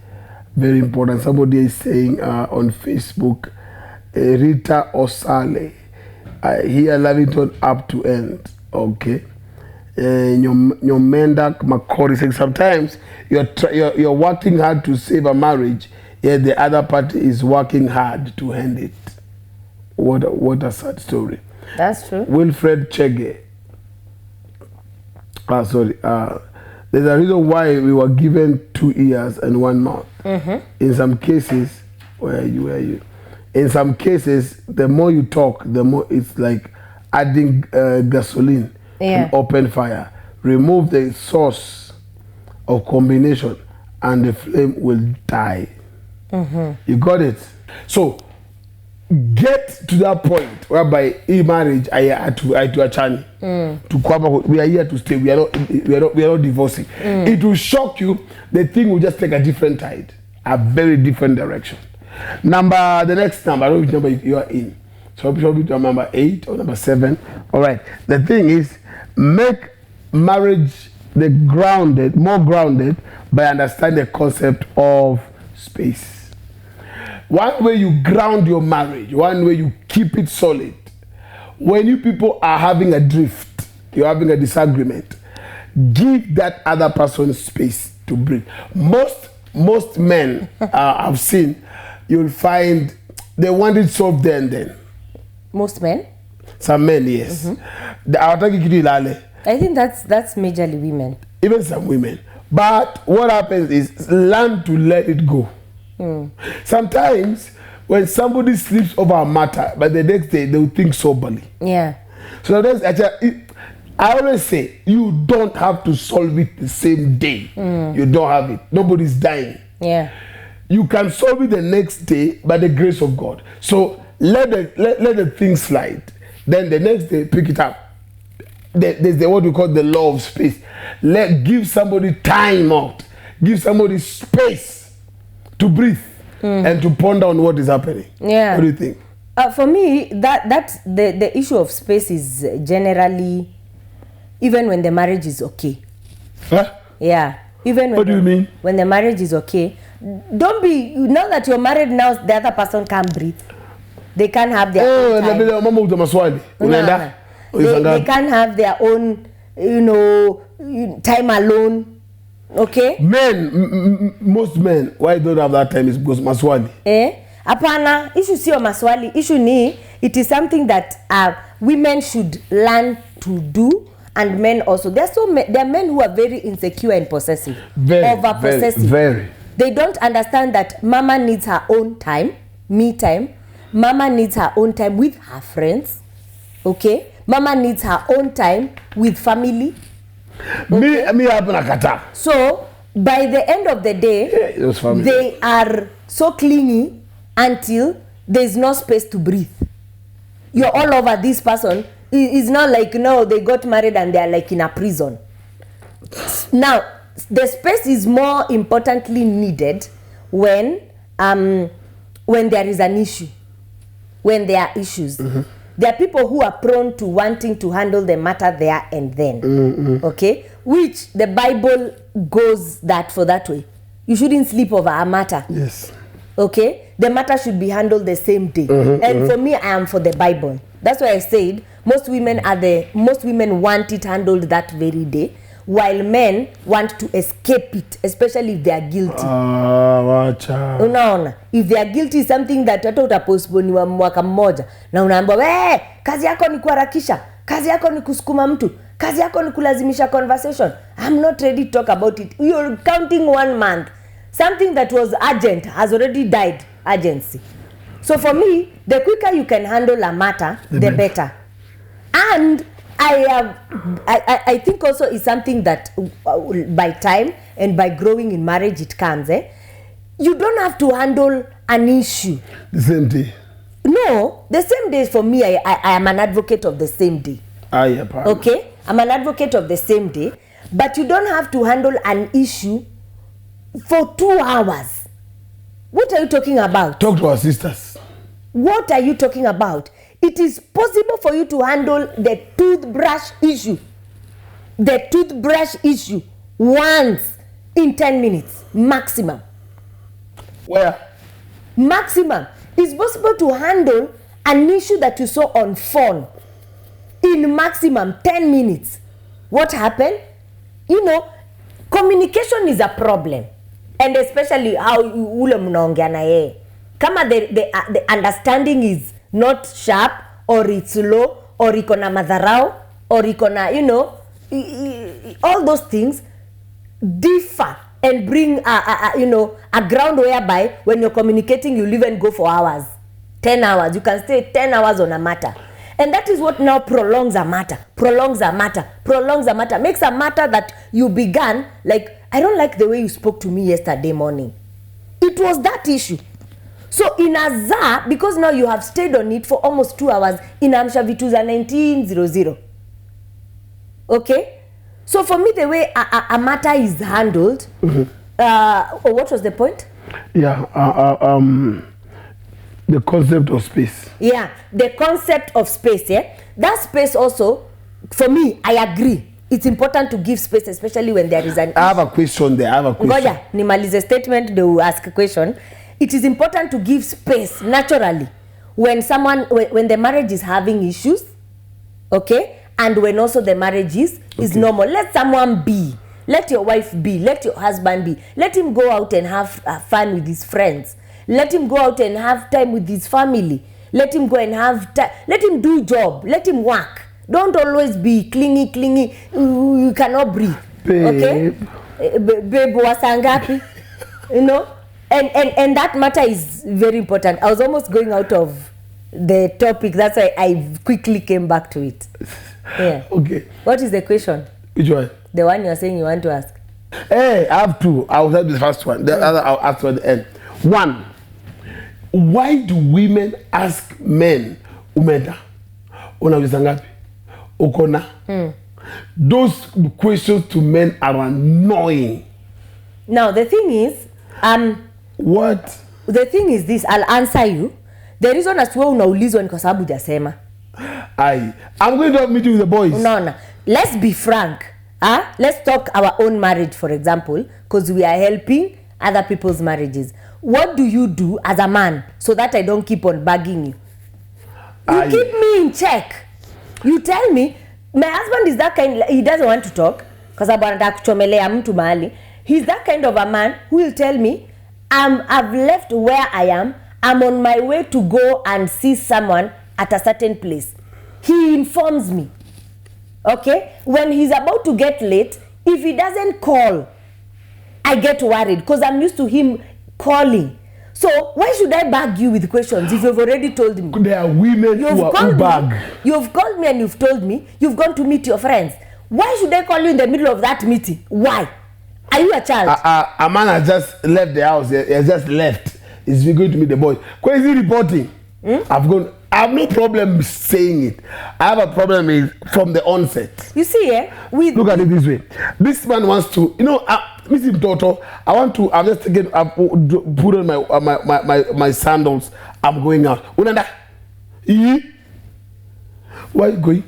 Very important. Somebody is saying on Facebook, Rita Osale, here Lavington up to end. Okay. Your Mendak Makori saying sometimes you're working hard to save a marriage, yet the other party is working hard to end it. What a sad story. That's true. Wilfred Chege. There's a reason why we were given 2 ears and 1 mouth. In some cases, where are you? In some cases, the more you talk, the more it's like adding gasoline to open fire. Remove the source of combination and the flame will die. You got it? So get to that point whereby in marriage I had to achani to come. We are here to stay. We are not divorcing. It will shock you. The thing will just take a different tide, a very different direction. The next number. I don't know which number you are in. So probably number 8 or number 7. All right. The thing is, make marriage more grounded by understanding the concept of space. One way you ground your marriage, one way you keep it solid, when you people are having a drift, you're having a disagreement, give that other person space to breathe. Most men I've seen, you'll find they want it solved there and then. Most men? Some men, yes. I think that's majorly women. Even some women. But what happens is learn to let it go. Sometimes when somebody sleeps over a matter, but the next day they'll think soberly. Yeah. So that's actually, I always say you don't have to solve it the same day. You don't have it. Nobody's dying. Yeah. You can solve it the next day by the grace of God. So let the thing slide. Then the next day pick it up. There's what we call the law of space. Give somebody time out. Give somebody space to breathe and to ponder on what is happening. Yeah. What do you think? For me, that's the issue of space is generally, even when the marriage is okay. Huh? Yeah. Even what do you mean? When the marriage is okay, don't be, now that you're married now, the other person can't breathe. They can't have their own time. They can't have their own, time alone. Okay? Most men, why don't have that time is because maswali. Apana, issue sio maswali. Issue ni, it is something that women should learn to do, and men also. There are men who are very insecure and possessive. Over-possessive. Very. They don't understand that mama needs her own time, me time, mama needs her own time with her friends. Okay, mama needs her own time with family. Okay? Me happen nakata. So by the end of the day, they are so clingy until there's no space to breathe. You're all over this person. It's not like, no, they got married and they're like in a prison. Now, the space is more importantly needed when there is an issue, when there are issues. There are people who are prone to wanting to handle the matter there and then. Okay, which the Bible goes that way. You shouldn't sleep over a matter. Yes. Okay, the matter should be handled the same day. And for me, I am for the Bible. That's why I said most women want it handled that very day, while men want to escape it, especially if they are guilty. Unaona, if they are guilty, something that hata utapostponiwa mwaka mmoja na unaambiwa we, kazi yako ni kuharakisha, kazi yako ni kusukuma mtu, kazi yako ni kulazimisha conversation. I'm not ready to talk about it. You're counting 1 month. Something that was urgent has already died urgency. So for me, the quicker you can handle a matter, the better. And I think also is something that by time and by growing in marriage it comes. You don't have to handle an issue the same day. No, the same day for me, I am an advocate of the same day. Okay, I'm an advocate of the same day, but you don't have to handle an issue for 2 hours. What are you talking about? Talk to our sisters. What are you talking about? It is possible for you to handle the toothbrush issue. The toothbrush issue once in 10 minutes maximum. Where? Maximum. It's possible to handle an issue that you saw on phone in maximum 10 minutes. What happened? You know, communication is a problem. And especially how ule mnaongea na yeye. Kama the understanding is not sharp, or it's low, or iko na madharau, or iko na, you know, all those things differ and bring a ground whereby when you're communicating you'll even go for hours, 10 hours. You can stay 10 hours on a matter. And that is what now prolongs a matter, makes a matter that you began, like, I don't like the way you spoke to me yesterday morning. It was that issue. So in Azar, because now you have stayed on it for almost 2 hours, in Amsha Vituza 1900. Okay? So for me, the way a matter is handled, what was the point? Yeah, the concept of space. Yeah, the concept of space, yeah? That space also, for me, I agree. It's important to give space, especially when there is an issue. I have a question there. Ngoja, nimalize statement, they will ask a question. It is important to give space naturally when the marriage is having issues, okay? And when also the marriage is normal. Let someone be. Let your wife be. Let your husband be. Let him go out and have fun with his friends. Let him go out and have time with his family. Let him go and have time. Let him do job. Let him work. Don't always be clingy. You cannot breathe. Babe. Okay? Babe, wasangapi? You know? And that matter is very important. I was almost going out of the topic. That's why I quickly came back to it. Yeah. Okay. What is the question? Which one? The one you're saying you want to ask. Hey, I have two. I'll have the first one. The other I'll ask at the end. One. Why do women ask men umeda? Unaweza ngapi? Ukona? Those questions to men are annoying. Now the thing is, what? The thing is this, I'll answer you. The reason as well unaulizwa ni kwa sababu hujasema. I'm going to have a meeting with the boys. No. Let's be frank. Let's talk our own marriage, for example, because we are helping other people's marriages. What do you do as a man so that I don't keep on bugging you? You keep me in check. You tell me, my husband is that kind, he doesn't want to talk because anataka kuchomelea mtu mahali. He's that kind of a man who will tell me, I've left where I am. I'm on my way to go and see someone at a certain place. He informs me. Okay? When he's about to get late, if he doesn't call, I get worried because I'm used to him calling. So why should I bug you with questions if you've already told me? There are women who bug. You've called me and you've told me you've gone to meet your friends. Why should I call you in the middle of that meeting? Why? Are you a child? A man has just left the house. He has just left. He's going to meet the boy. Crazy reporting. I have no problem saying it. I have a problem with from the onset. You see, look at it this way. This man wants to, Mr. Toto, I'm just taking, put on my sandals. I'm going out. Why are you going?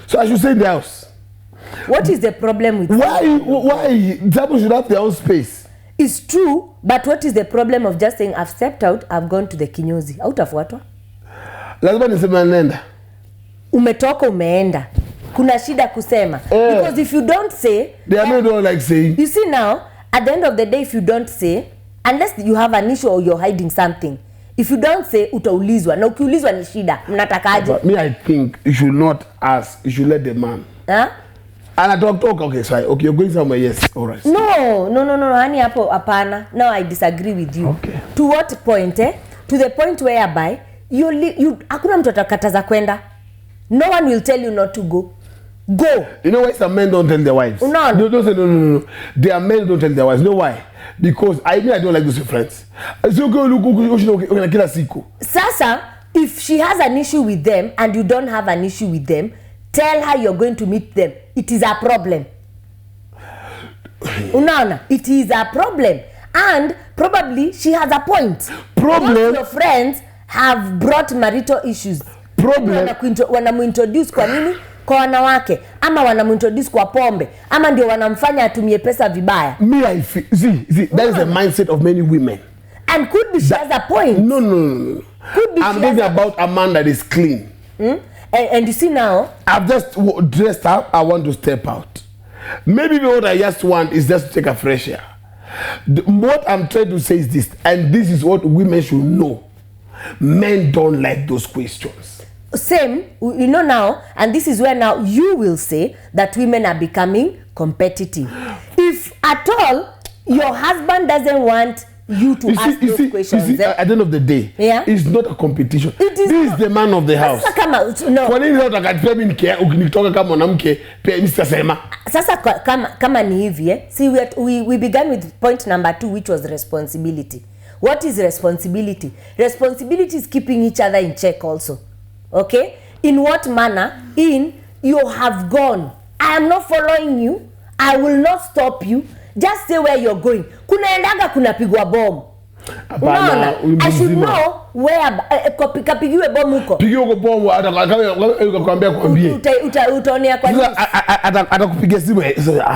So I should stay in the house. What is the problem with Why? People should have their own space. It's true, but what is the problem of just saying, I've stepped out, I've gone to the kinyozi? Out of what? Lazima niseme nenda. Umetoka umeenda. Kuna shida kusema. Because if you don't say, they are don't like saying. You see now, at the end of the day, if you don't say, unless you have an issue or you're hiding something, if you don't say, utaulizwa. Na ukiulizwa ni shida. Mnatakaje? But me, I think you should not ask. You should let the man. Huh? And I talk. Okay, sorry. Okay, you're going somewhere. Yes, all right. No. Hani hapo hapana. No, I disagree with you. Okay. To what point? To the point whereby hakuna mtu atakataza kwenda. No one will tell you not to go. Go. You know why some men don't tell their wives? No. They don't say no. Their men don't tell their wives. You know why? Because I don't like those friends. So go look kila siku. Sasa, if she has an issue with them and you don't have an issue with them, tell her you're going to meet them. It is a problem. Unaona, it is a problem. And probably she has a point. Problem. Your friends have brought marital issues. Problem. Wanamuintroduce kwa nini? Kwa wanawake. Ama wanamuintroduce kwa pombe. Ama ndio wanamfanya atumie pesa vibaya. Me, I feel, see, that is the mindset of many women. And could be she has a point. No. Could be I'm talking about a man that is clean. And you see now, I've just dressed up. I want to step out. Maybe what I just want is just to take a fresh air. What I'm trying to say is this, and this is what women should know. Men don't like those questions. Same, now, and this is where now you will say that women are becoming competitive. If at all your husband doesn't want you to ask those questions. At the end of the day, it's not a competition. This is the man of the house. Sasa kama ni hivi, see we began with point number 2, which was responsibility. What is responsibility? Responsibility is keeping each other in check also. Okay? In what manner? You have gone. I am not following you. I will not stop you. Just say where you're going. Kuna endaga kuna pigwa bomu. I should know where kapigiwe bomu huko. Pigiwe bomu kwambie. Utaonea kwa nini? Atakupigia simu.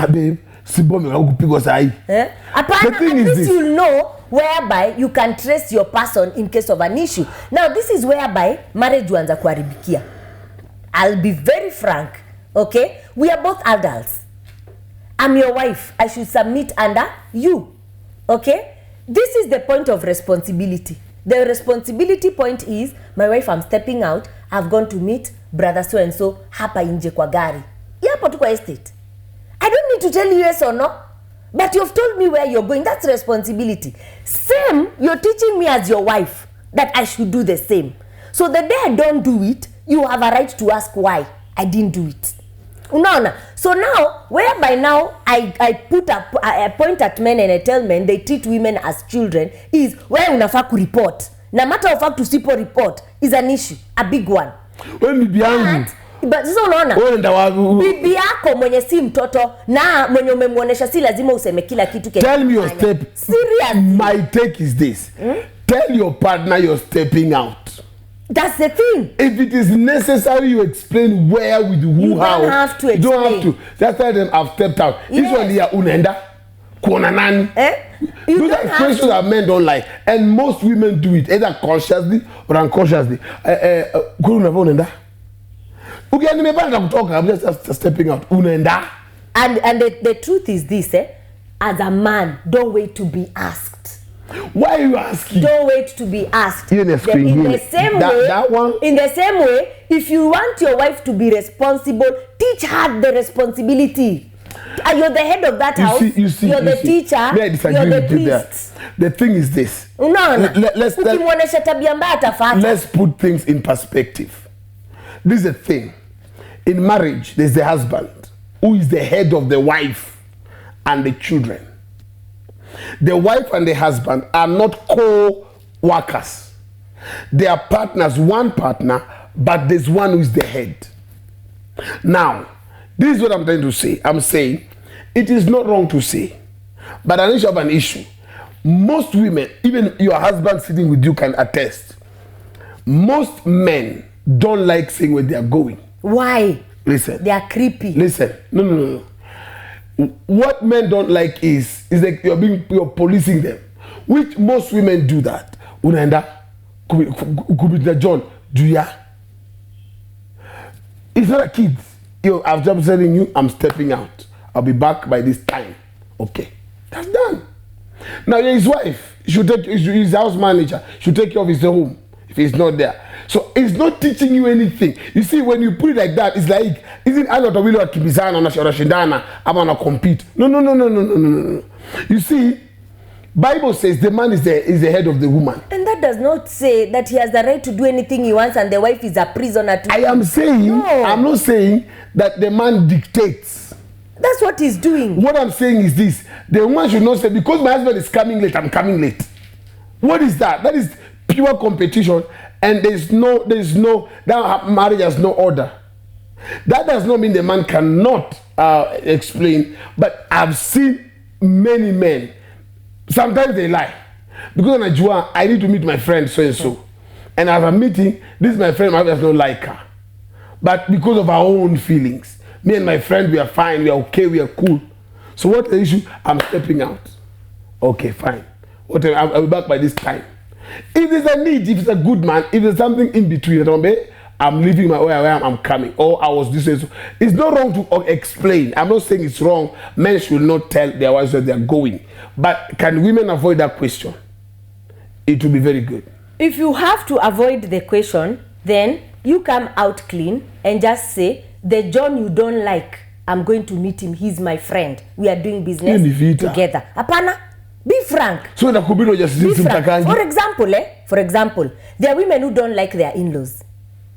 Babe, si bomu kupigwa saa hii. Apana, at least you'll know whereby you can trace your person in case of an issue. Now this is whereby marriage huanza kuharibikia. I'll be very frank. Okay? We are both adults. I'm your wife. I should submit under you. Okay? This is the point of responsibility. The responsibility point is, my wife, I'm stepping out. I've gone to meet brother so and so hapa nje kwa gari. Hapo tu kwa estate. I don't need to tell you yes or no. But you've told me where you're going. That's responsibility. Same, you're teaching me as your wife that I should do the same. So the day I don't do it, you have a right to ask why I didn't do it. Unaona? So now, whereby now I put a point at men and I tell men they treat women as children is where unafaa report. Na matter of fact usipo report is an issue, a big one. Bibi yangu. But sasa unaona? Bibi yako mwenye si mtoto na mwenye umemwonesha si lazima useme kila kitu kile. Tell me your step. Serious. My take is this. Tell your partner you're stepping out. That's the thing. If it is necessary, you explain where, with who, you how. You don't have to explain. You don't have to. Just tell them I've stepped out. Yes. This one here, unenda, kuona nani. Those are questions that men don't like. And most women do it, either consciously or unconsciously. Unenda. Okay, I'm just stepping out. Unenda. And the truth is this, as a man, don't wait to be asked. Why are you asking? Don't wait to be asked. In the same way, if you want your wife to be responsible, teach her the responsibility. You're the head of that house. You're the teacher. You're the priest. The thing is this. Unaona? Ukimwonesha tabia mbaya atafuata. Let's put things in perspective. This is the thing. In marriage, there's the husband who is the head of the wife and the children. The wife and the husband are not co-workers. They are partners, one partner, but there's one who is the head. Now, this is what I'm trying to say. I'm saying it is not wrong to say, but unless you have an issue, most women, even your husband sitting with you can attest, most men don't like saying where they are going. Why? Listen. They are creepy. Listen. No. What men don't like is like you're policing them, which most women do that. Unaenda kubita John, do ya? It's not a kid. I'm just telling you, I'm stepping out. I'll be back by this time. Okay, that's done. Now his wife should take his house manager should take care of his home if he's not there. So it's not teaching you anything. You see, when you put it like that, it's like, isn't I not a willing to shindana? I'm gonna compete. No. You see, Bible says the man is the head of the woman. And that does not say that he has the right to do anything he wants and the wife is a prisoner to him. I'm not saying that the man dictates. That's what he's doing. What I'm saying is this. The woman should not say, because my husband is coming late, I'm coming late. What is that? That is pure competition. And there's no, that marriage has no order. That does not mean the man cannot explain, but I've seen many men, sometimes they lie. Because I need to meet my friend so-and-so. And as I'm meeting, this is my friend, my husband does not like her. But because of our own feelings, me and my friend, we are fine, we are okay, we are cool. So what's the issue? I'm stepping out. Okay, fine. I'll be back by this time. If there's a need, if it's a good man, if there's something in between, I'm leaving my way, I'm coming. Or I was this way. So it's not wrong to explain. I'm not saying it's wrong. Men should not tell their wives where they're going. But can women avoid that question? It will be very good. If you have to avoid the question, then you come out clean and just say, the John you don't like, I'm going to meet him. He's my friend. We are doing business together. Apana? Be frank. So the kubino just be frank. For example, there are women who don't like their in-laws.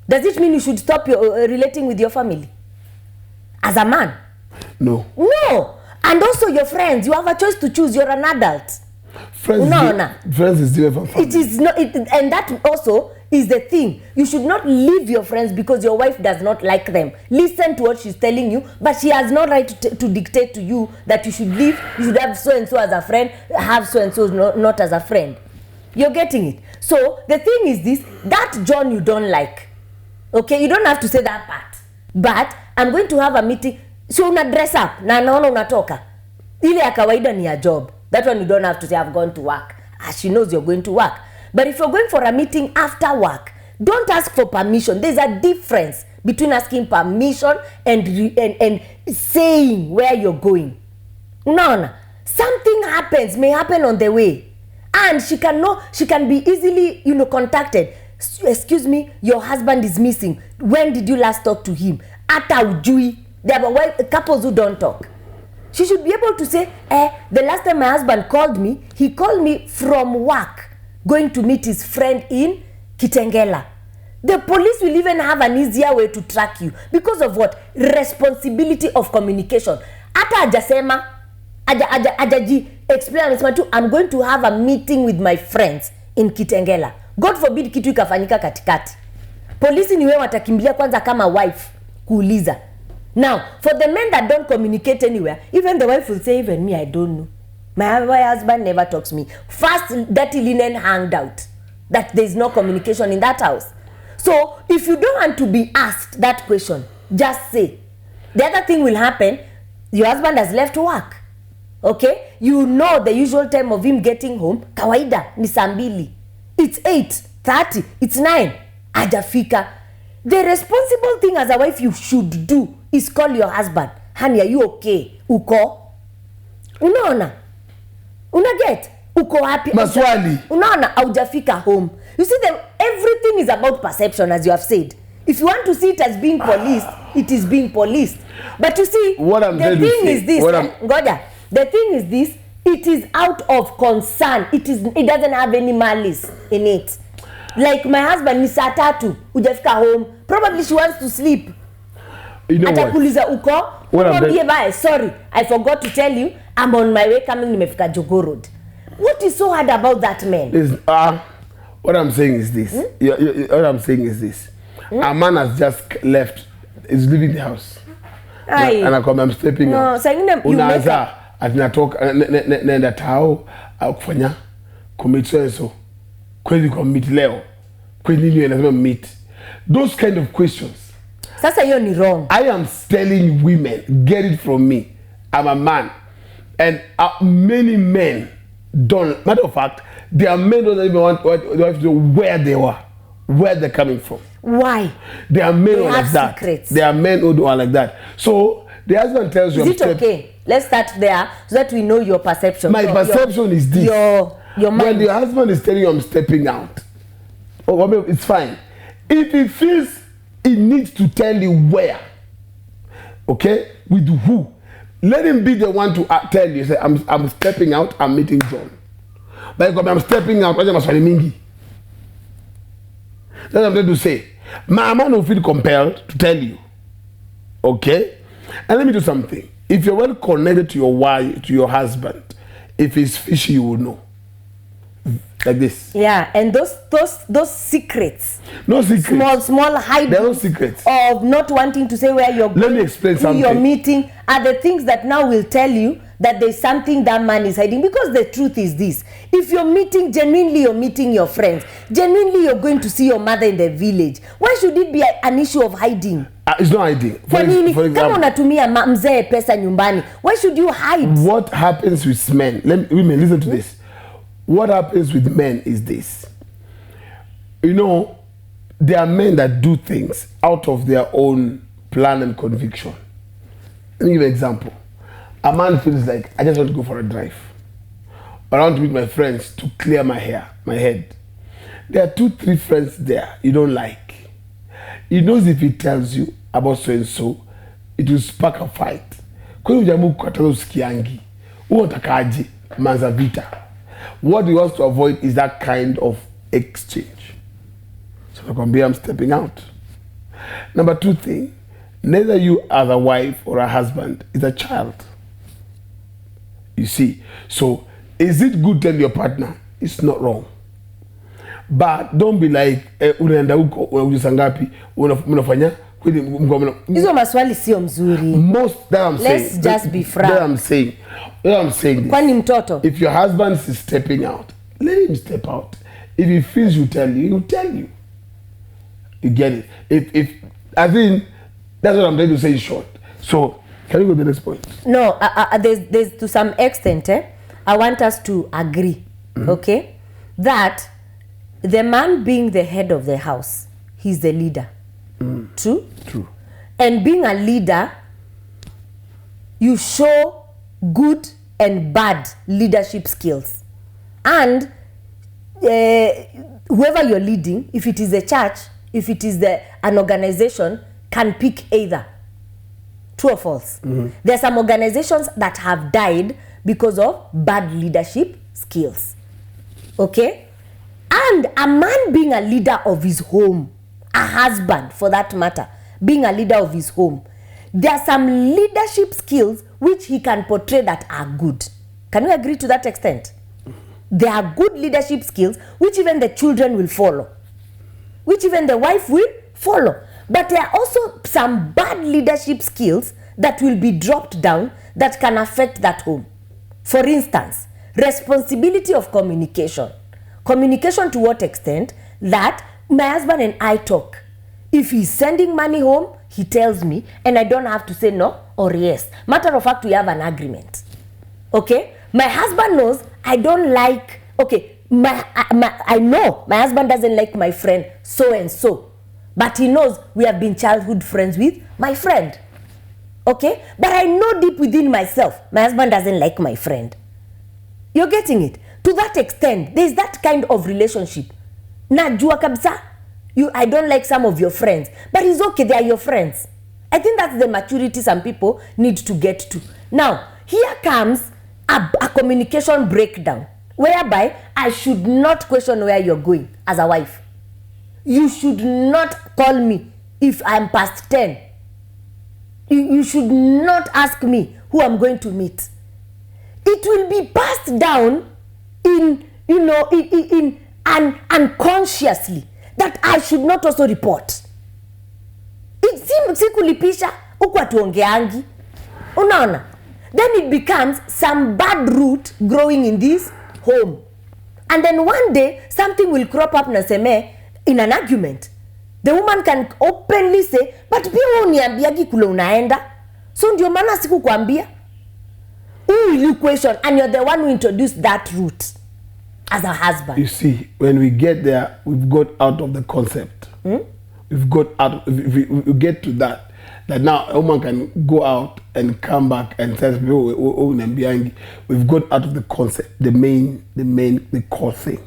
Does it mean you should stop relating with your family? As a man? No. No. And also your friends, you have a choice to choose. You're an adult. Friends is different from family. It is not, and that also is the thing. You should not leave your friends because your wife does not like them. Listen to what she's telling you, but she has no right to dictate to you that you should leave. You should have so-and-so as a friend, have so-and-so not as a friend. You're getting it? So the thing is this, that John you don't like. Okay, you don't have to say that part. But I'm going to have a meeting. So una dress up, na naona unatoka. Ile ya kawaida ni ya job. That one you don't have to say I've gone to work. As she knows you're going to work. But if you're going for a meeting after work, don't ask for permission. There's a difference between asking permission and saying where you're going. No. Something may happen on the way. And she can be easily, contacted. Excuse me, your husband is missing. When did you last talk to him? Ata ujui. There are couples who don't talk. She should be able to say, the last time my husband called me, he called me from work, going to meet his friend in Kitengela. The police will even have an easier way to track you. Because of what? Responsibility of communication. Ata ajasema, ajaji explain, I'm going to have a meeting with my friends in Kitengela. God forbid kitu ikafanyika katikati. Polisi niwe watakimbilia kwanza kama wife kuuliza. Now, for the men that don't communicate anywhere, even the wife will say, even me, I don't know. My husband never talks to me. First, dirty linen hanged out. That there is no communication in that house. So, if you don't want to be asked that question, just say. The other thing will happen, your husband has left work. Okay? You know the usual time of him getting home. Kawaida, ni saa 2. It's 8:30. It's 9. Ajafika. The responsible thing as a wife you should do is call your husband. Honey, are you okay? Uko? Unaona? Unaget? Uko happy? Maswali. Unaona? Aujafika home. You see, everything is about perception, as you have said. If you want to see it as being policed, it is being policed. But you see, the thing is this. The thing is this, It is out of concern. It doesn't have any malice in it. Like my husband ni saa 3 hujafika home. Probably she wants to sleep. You know what? Atakuuliza uko? Sorry, I forgot to tell you. I'm on my way coming nimefika Jogo Road. What is so hard about that man? What I'm saying is this. What I'm saying is this. A man has just left. Is leaving the house. And I'm stepping out. Unaanza atinatoka nenda tao au kufanya commit so kweli commit leo. Kweli nini lazima meet. Those kind of questions. Sasa hiyo ni wrong. I am telling women, get it from me. I'm a man. And many men don't. Matter of fact, their men don't even want to know where they were, where they're coming from. Why? They are men who are like that. Secrets. They are men who are like that. So the husband tells you. Is it okay? Let's start there so that we know your perception. My perception is this. Your mind. When the husband is telling you I'm stepping out, it's fine. If he feels he needs to tell you where, okay, with who, let him be the one to tell you. Say, I'm stepping out. I'm meeting John. But I'm stepping out. That's what I'm trying to say. My man will feel compelled to tell you. Okay? And let me do something. If you're well connected to your wife, to your husband, if he's fishy, you will know. Like this. Yeah, and those secrets. No secrets. Small hiding. There are no secrets. Of not wanting to say where you're going. Let me explain something. Who you're meeting are the things that now will tell you that there's something that man is hiding. Because the truth is this. If you're meeting, genuinely you're meeting your friends. Genuinely you're going to see your mother in the village. Why should it be an issue of hiding? It's not hiding. For example, kama unatumia mzee pesa nyumbani, why should you hide? What happens with men? Women, listen to this. What happens with men is this. You know, there are men that do things out of their own plan and conviction. Let me give you an example. A man feels like, I just want to go for a drive. Or I want to meet my friends to clear my head. There are 2-3 friends there you don't like. He knows if he tells you about so and so, it will spark a fight. Kwa hiyo jamu kukataza usikiangi. Uotakaji manza vita. What he wants to avoid is that kind of exchange. So I'm stepping out. Number 2 thing, neither you as a wife or a husband is a child. You see, so is it good to tell your partner? It's not wrong. But don't be like, unaenda huko, unasangapi, unafanya, hizo maswali sio mzuri. Most that I'm saying. Let's just be frank. That I'm saying. Kwani mtoto? If your husband is stepping out, let him step out. If he feels you tell you, he'll tell you. You get it? If I think that's what I'm trying to say in short. So can you go to the next point? No, there's to some extent, I want us to agree, okay, that the man being the head of the house, he's the leader. True? True. And being a leader, you show good and bad leadership skills. And whoever you're leading, if it is a church, if it is an organization, can pick either. True or false? There are some organizations that have died because of bad leadership skills. Okay? And a man being a leader of his home, a husband for that matter, being a leader of his home, there are some leadership skills which he can portray that are good. Can we agree to that extent? There are good leadership skills which even the children will follow, which even the wife will follow. But there are also some bad leadership skills that will be dropped down that can affect that home. For instance, responsibility of communication. Communication to what extent? That my husband and I talk. If he's sending money home, he tells me, and I don't have to say no or yes. Matter of fact, we have an agreement. Okay? My husband knows I don't like, okay, I know my husband doesn't like my friend so and so. But he knows we have been childhood friends with my friend. Okay? But I know deep within myself, my husband doesn't like my friend. You're getting it? To that extent, there's that kind of relationship. Najua kabisa, I don't like some of your friends, but it's okay, they are your friends. I think that's the maturity some people need to get to. Now, here comes a communication breakdown whereby I should not question where you're going as a wife. You should not call me if I'm past 10. You should not ask me who I'm going to meet. It will be passed down in unconsciously that I should not also report. Si kulipisha huku atuongeangi. Unaona? Then it becomes some bad root growing in this home. And then one day something will crop up naseme in an argument. The woman can openly say, but pia wewe uniambiagi kule unaenda. So ndio maana sikukwambia. Who will you question? And you're the one who introduced that root as a husband. You see, when we get there, we've got out of the concept. We've got out. We get to that now a woman can go out and come back and say, we've got out of the concept, the core thing.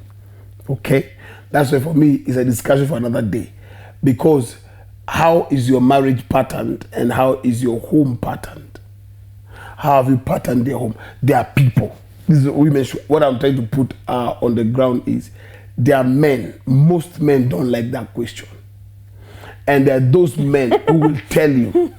Okay, that's why for me it's a discussion for another day, because how is your marriage patterned and how is your home patterned? How have you patterned their home? There are people. This is women. What I'm trying to put on the ground is there are men. Most men don't like that question. And there are those men who will tell you,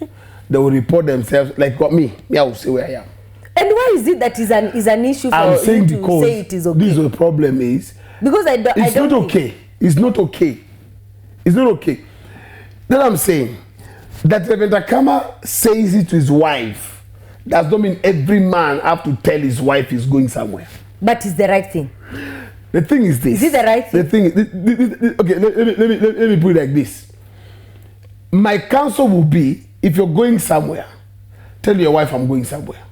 they will report themselves like me. I will say where I am. And why is it that is an issue for I'm saying you to say it is okay? This is the problem is because it's not okay. It's not okay. It's not okay. Then I'm saying that Reverend Akama says it to his wife does not mean every man have to tell his wife he's going somewhere. But it's the right thing. The thing is this. Is it the right thing? The thing is, okay, let me put it like this. My counsel will be, if you're going somewhere, tell your wife I'm going somewhere.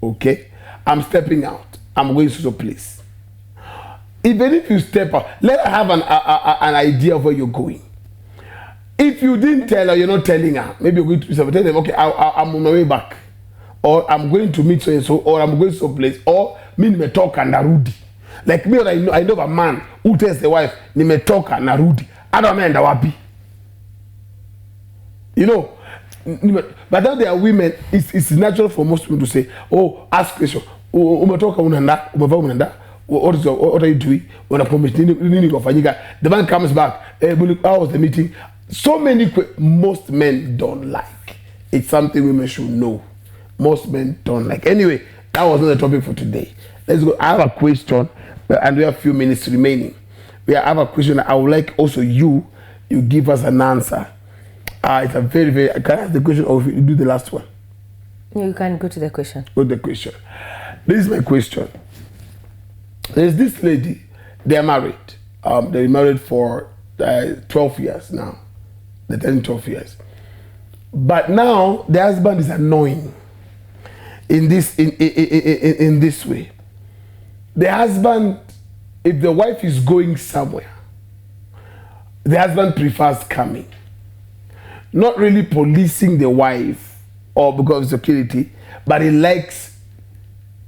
Okay? I'm stepping out. I'm going to the place. Even if you step out, let her have an idea of where you're going. If you didn't tell her, you're not telling her. Maybe you're going to somewhere. Tell them, okay, I'm on my way back. Or I'm going to meet so and so. Or I'm going to some place. Or me nimetoka narudi. Like me, I know a man who tells the wife, nimetoka narudi. I don't know wapi. You know, but then there are women, it's natural for most women to say, oh, ask question. Umetoka unanda, umeva unanda, what are you doing? The man comes back, how was the meeting? So many, most men don't like. It's something women should know. Most men don't like. Anyway, that was not the topic for today. Let's go. I have a question, and we have a few minutes remaining. We have a question. I would like also you give us an answer. It's a very, very... Can I ask the question or you do the last one? You can go to the question. Go to the question. This is my question. There's this lady. They're married. They're married for 12 years now. They're turning 12 years. But now the husband is annoying in this way. The husband, if the wife is going somewhere, the husband prefers coming. Not really policing the wife or because of security, but he likes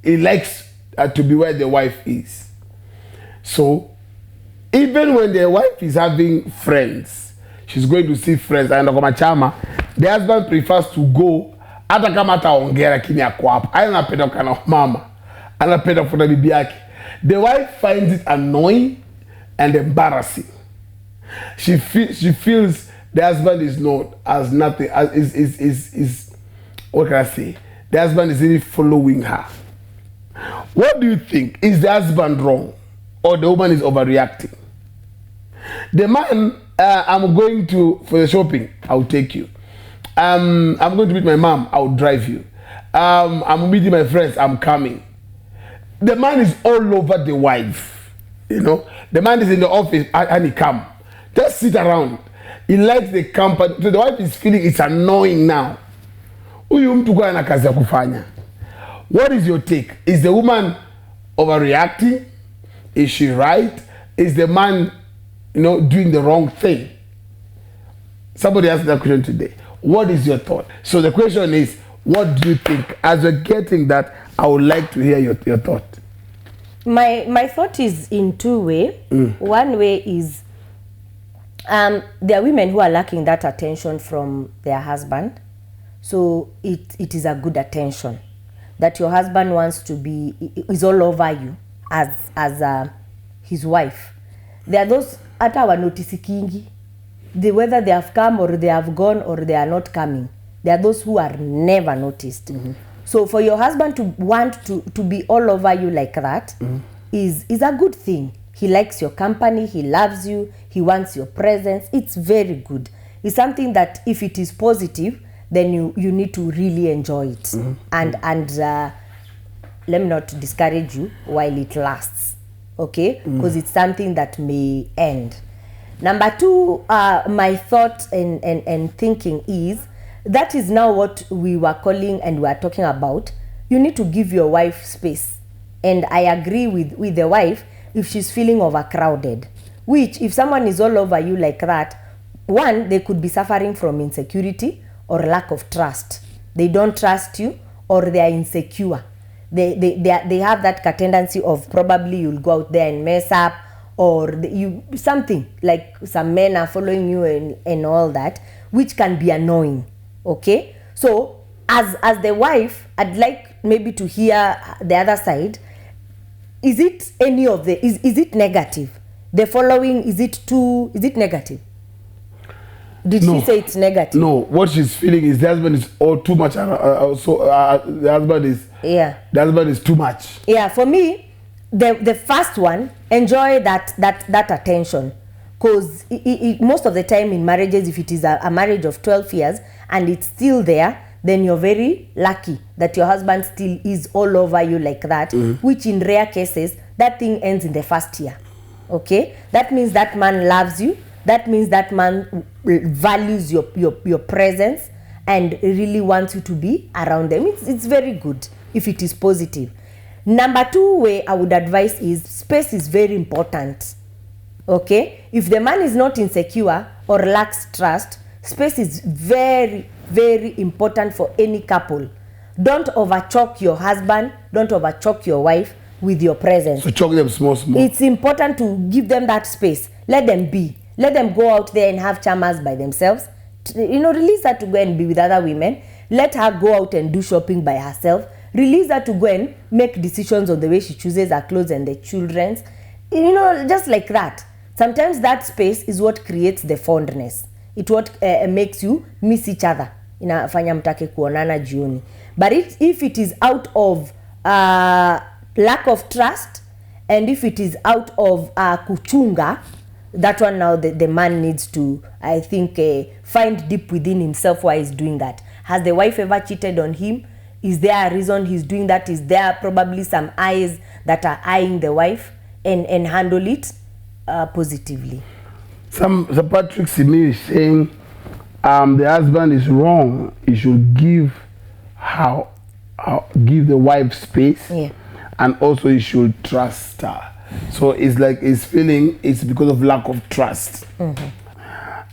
to be where the wife is. So even when the wife is having friends, she's going to see friends, and the husband prefers to go hata kama ataongea lakini ako hapo. Anapenda kana mama, anapenda kufuata bibi yake. The wife finds it annoying and embarrassing. She feels the husband is not as nothing as is what can I say? The husband is really following her. What do you think? Is the husband wrong or the woman is overreacting? The man, I'm going for the shopping, I'll take you. I'm going to meet my mom, I'll drive you. I'm meeting my friends, I'm coming. The man is all over the wife. You know, the man is in the office and he come. Just sit around. He likes the company. So the wife is feeling it's annoying now. What is your take? Is the woman overreacting? Is she right? Is the man, doing the wrong thing? Somebody asked that question today. What is your thought? So the question is, what do you think? As we're getting that, I would like to hear your thought. My thought is in two ways. One way is there are women who are lacking that attention from their husband. So it is a good attention. that your husband wants to be, is all over you as his wife. There are those hata wanotisikingi, whether they have come or they have gone or they are not coming. There are those who are never noticed. So for your husband to want to be all over you like that is a good thing. He likes your company, he loves you, he wants your presence. It's very good. It's something that if it is positive, then you need to really enjoy it. And let me not discourage you while it lasts, okay? Because it's something that may end. Number two, my thought and thinking is, that is now what we were calling and we are talking about. You need to give your wife space. And I agree with the wife if she's feeling overcrowded. Which, if someone is all over you like that, one, they could be suffering from insecurity or lack of trust. They don't trust you or they are insecure. They have that tendency of probably you'll go out there and mess up, or something like some men are following you and all that, which can be annoying. Okay, so as the wife, I'd like maybe to hear the other side. Is it any of the is it negative? The following, is it negative? Did she say it's negative? No, what she's feeling is the husband is all too much. The husband is too much. Yeah, for me, the first one, enjoy that attention, because most of the time in marriages, if it is a marriage of 12 years and it's still there, then you're very lucky that your husband still is all over you like that, which in rare cases, that thing ends in the first year. Okay, that means that man loves you. That means that man values your presence and really wants you to be around them. It's very good if it is positive. Number two way I would advise is, space is very important. Okay, if the man is not insecure or lacks trust, space is very, very important for any couple. Don't overchoke your husband, don't overchoke your wife with your presence. So choke them small. It's important to give them that space. Let them be. Let them go out there and have chamas by themselves. Release her to go and be with other women. Let her go out and do shopping by herself. Release her to go and make decisions on the way she chooses her clothes and the children's. Just like that. Sometimes that space is what creates the fondness. It's what makes you miss each other. Inafanya mtake kuonana jioni. But if it is out of lack of trust, and if it is out of kuchunga, that one now the man needs to, I think, find deep within himself why he's doing that. Has the wife ever cheated on him? Is there a reason he's doing that? Is there probably some eyes that are eyeing the wife, and handle it positively? Some Patrick Simi is saying the husband is wrong. He should give the wife space, and also he should trust her. So it's like he's feeling it's because of lack of trust.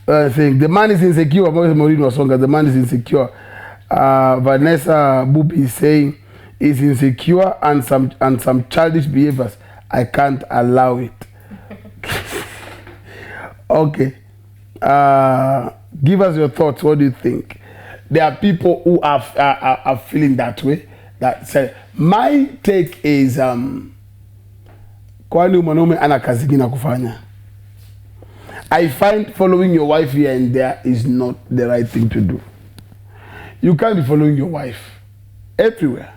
I think the man is insecure. The man is insecure. Vanessa Bubi is saying he's insecure and some childish behaviors. I can't allow it. Okay. Give us your thoughts. What do you think? There are people who are feeling that way. That say, my take is kwani mwanaume ana kazi gani kufanya. I find following your wife here and there is not the right thing to do. You can't be following your wife everywhere.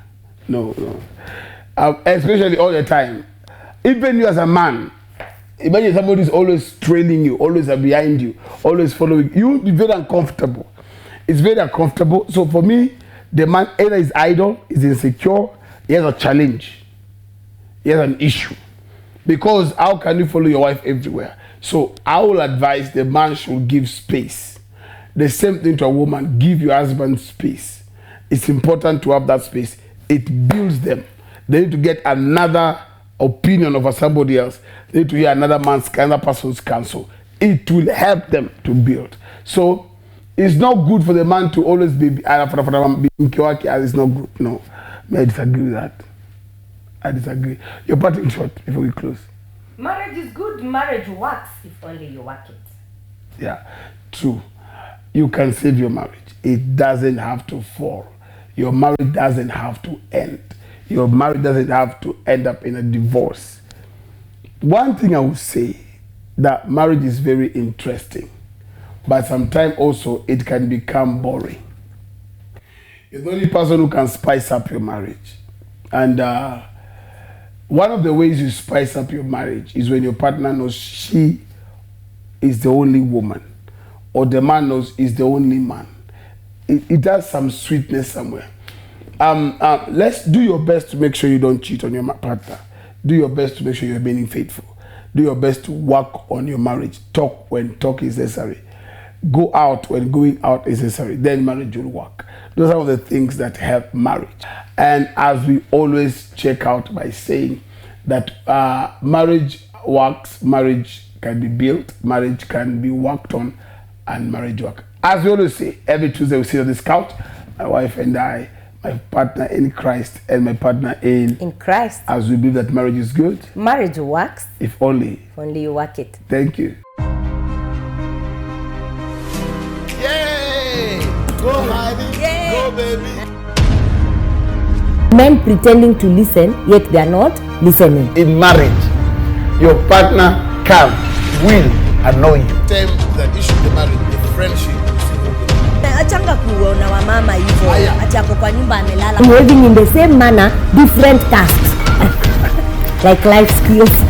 No. Especially all the time. Even you as a man, imagine somebody is always trailing you, always behind you, always following you. You'll be very uncomfortable. It's very uncomfortable. So for me, the man either is idle, is insecure, he has a challenge, he has an issue. Because how can you follow your wife everywhere? So I will advise the man should give space. The same thing to a woman, give your husband space. It's important to have that space. It builds them. They need to get another opinion over somebody else. They need to hear another person's counsel. It will help them to build. So it's not good for the man to always be it's not good. No, I disagree with that. I disagree. You're parting short before we close. Marriage is good. Marriage works if only you work it. Yeah, true. You can save your marriage. It doesn't have to fall. your marriage doesn't have to end. Your marriage doesn't have to end up in a divorce. One thing I would say, that marriage is very interesting, but sometimes also it can become boring. You're the only person who can spice up your marriage. And one of the ways you spice up your marriage is when your partner knows she is the only woman, or the man knows is the only man. It has some sweetness somewhere. Let's do your best to make sure you don't cheat on your partner. Do your best to make sure you're being faithful. Do your best to work on your marriage. Talk when talk is necessary. Go out when going out is necessary. Then marriage will work. Those are the things that help marriage. And as we always check out by saying that marriage works, marriage can be built, marriage can be worked on, and marriage work. As we always say, every Tuesday we sit on this couch, my wife and I, my partner in Christ and my partner in Christ. As we believe that marriage is good. Marriage works. If only you work it. Thank you. Yay! Go honey, Yay! go baby. Men pretending to listen, yet they are not listening. In marriage, your partner can, will annoy you. Time that issue the marriage, the friendship. Achanga kuona wa mama hivyo. Aya. Ati ako kwa nyumba amelala. Behaving in the same manner, different castes. Like life skills.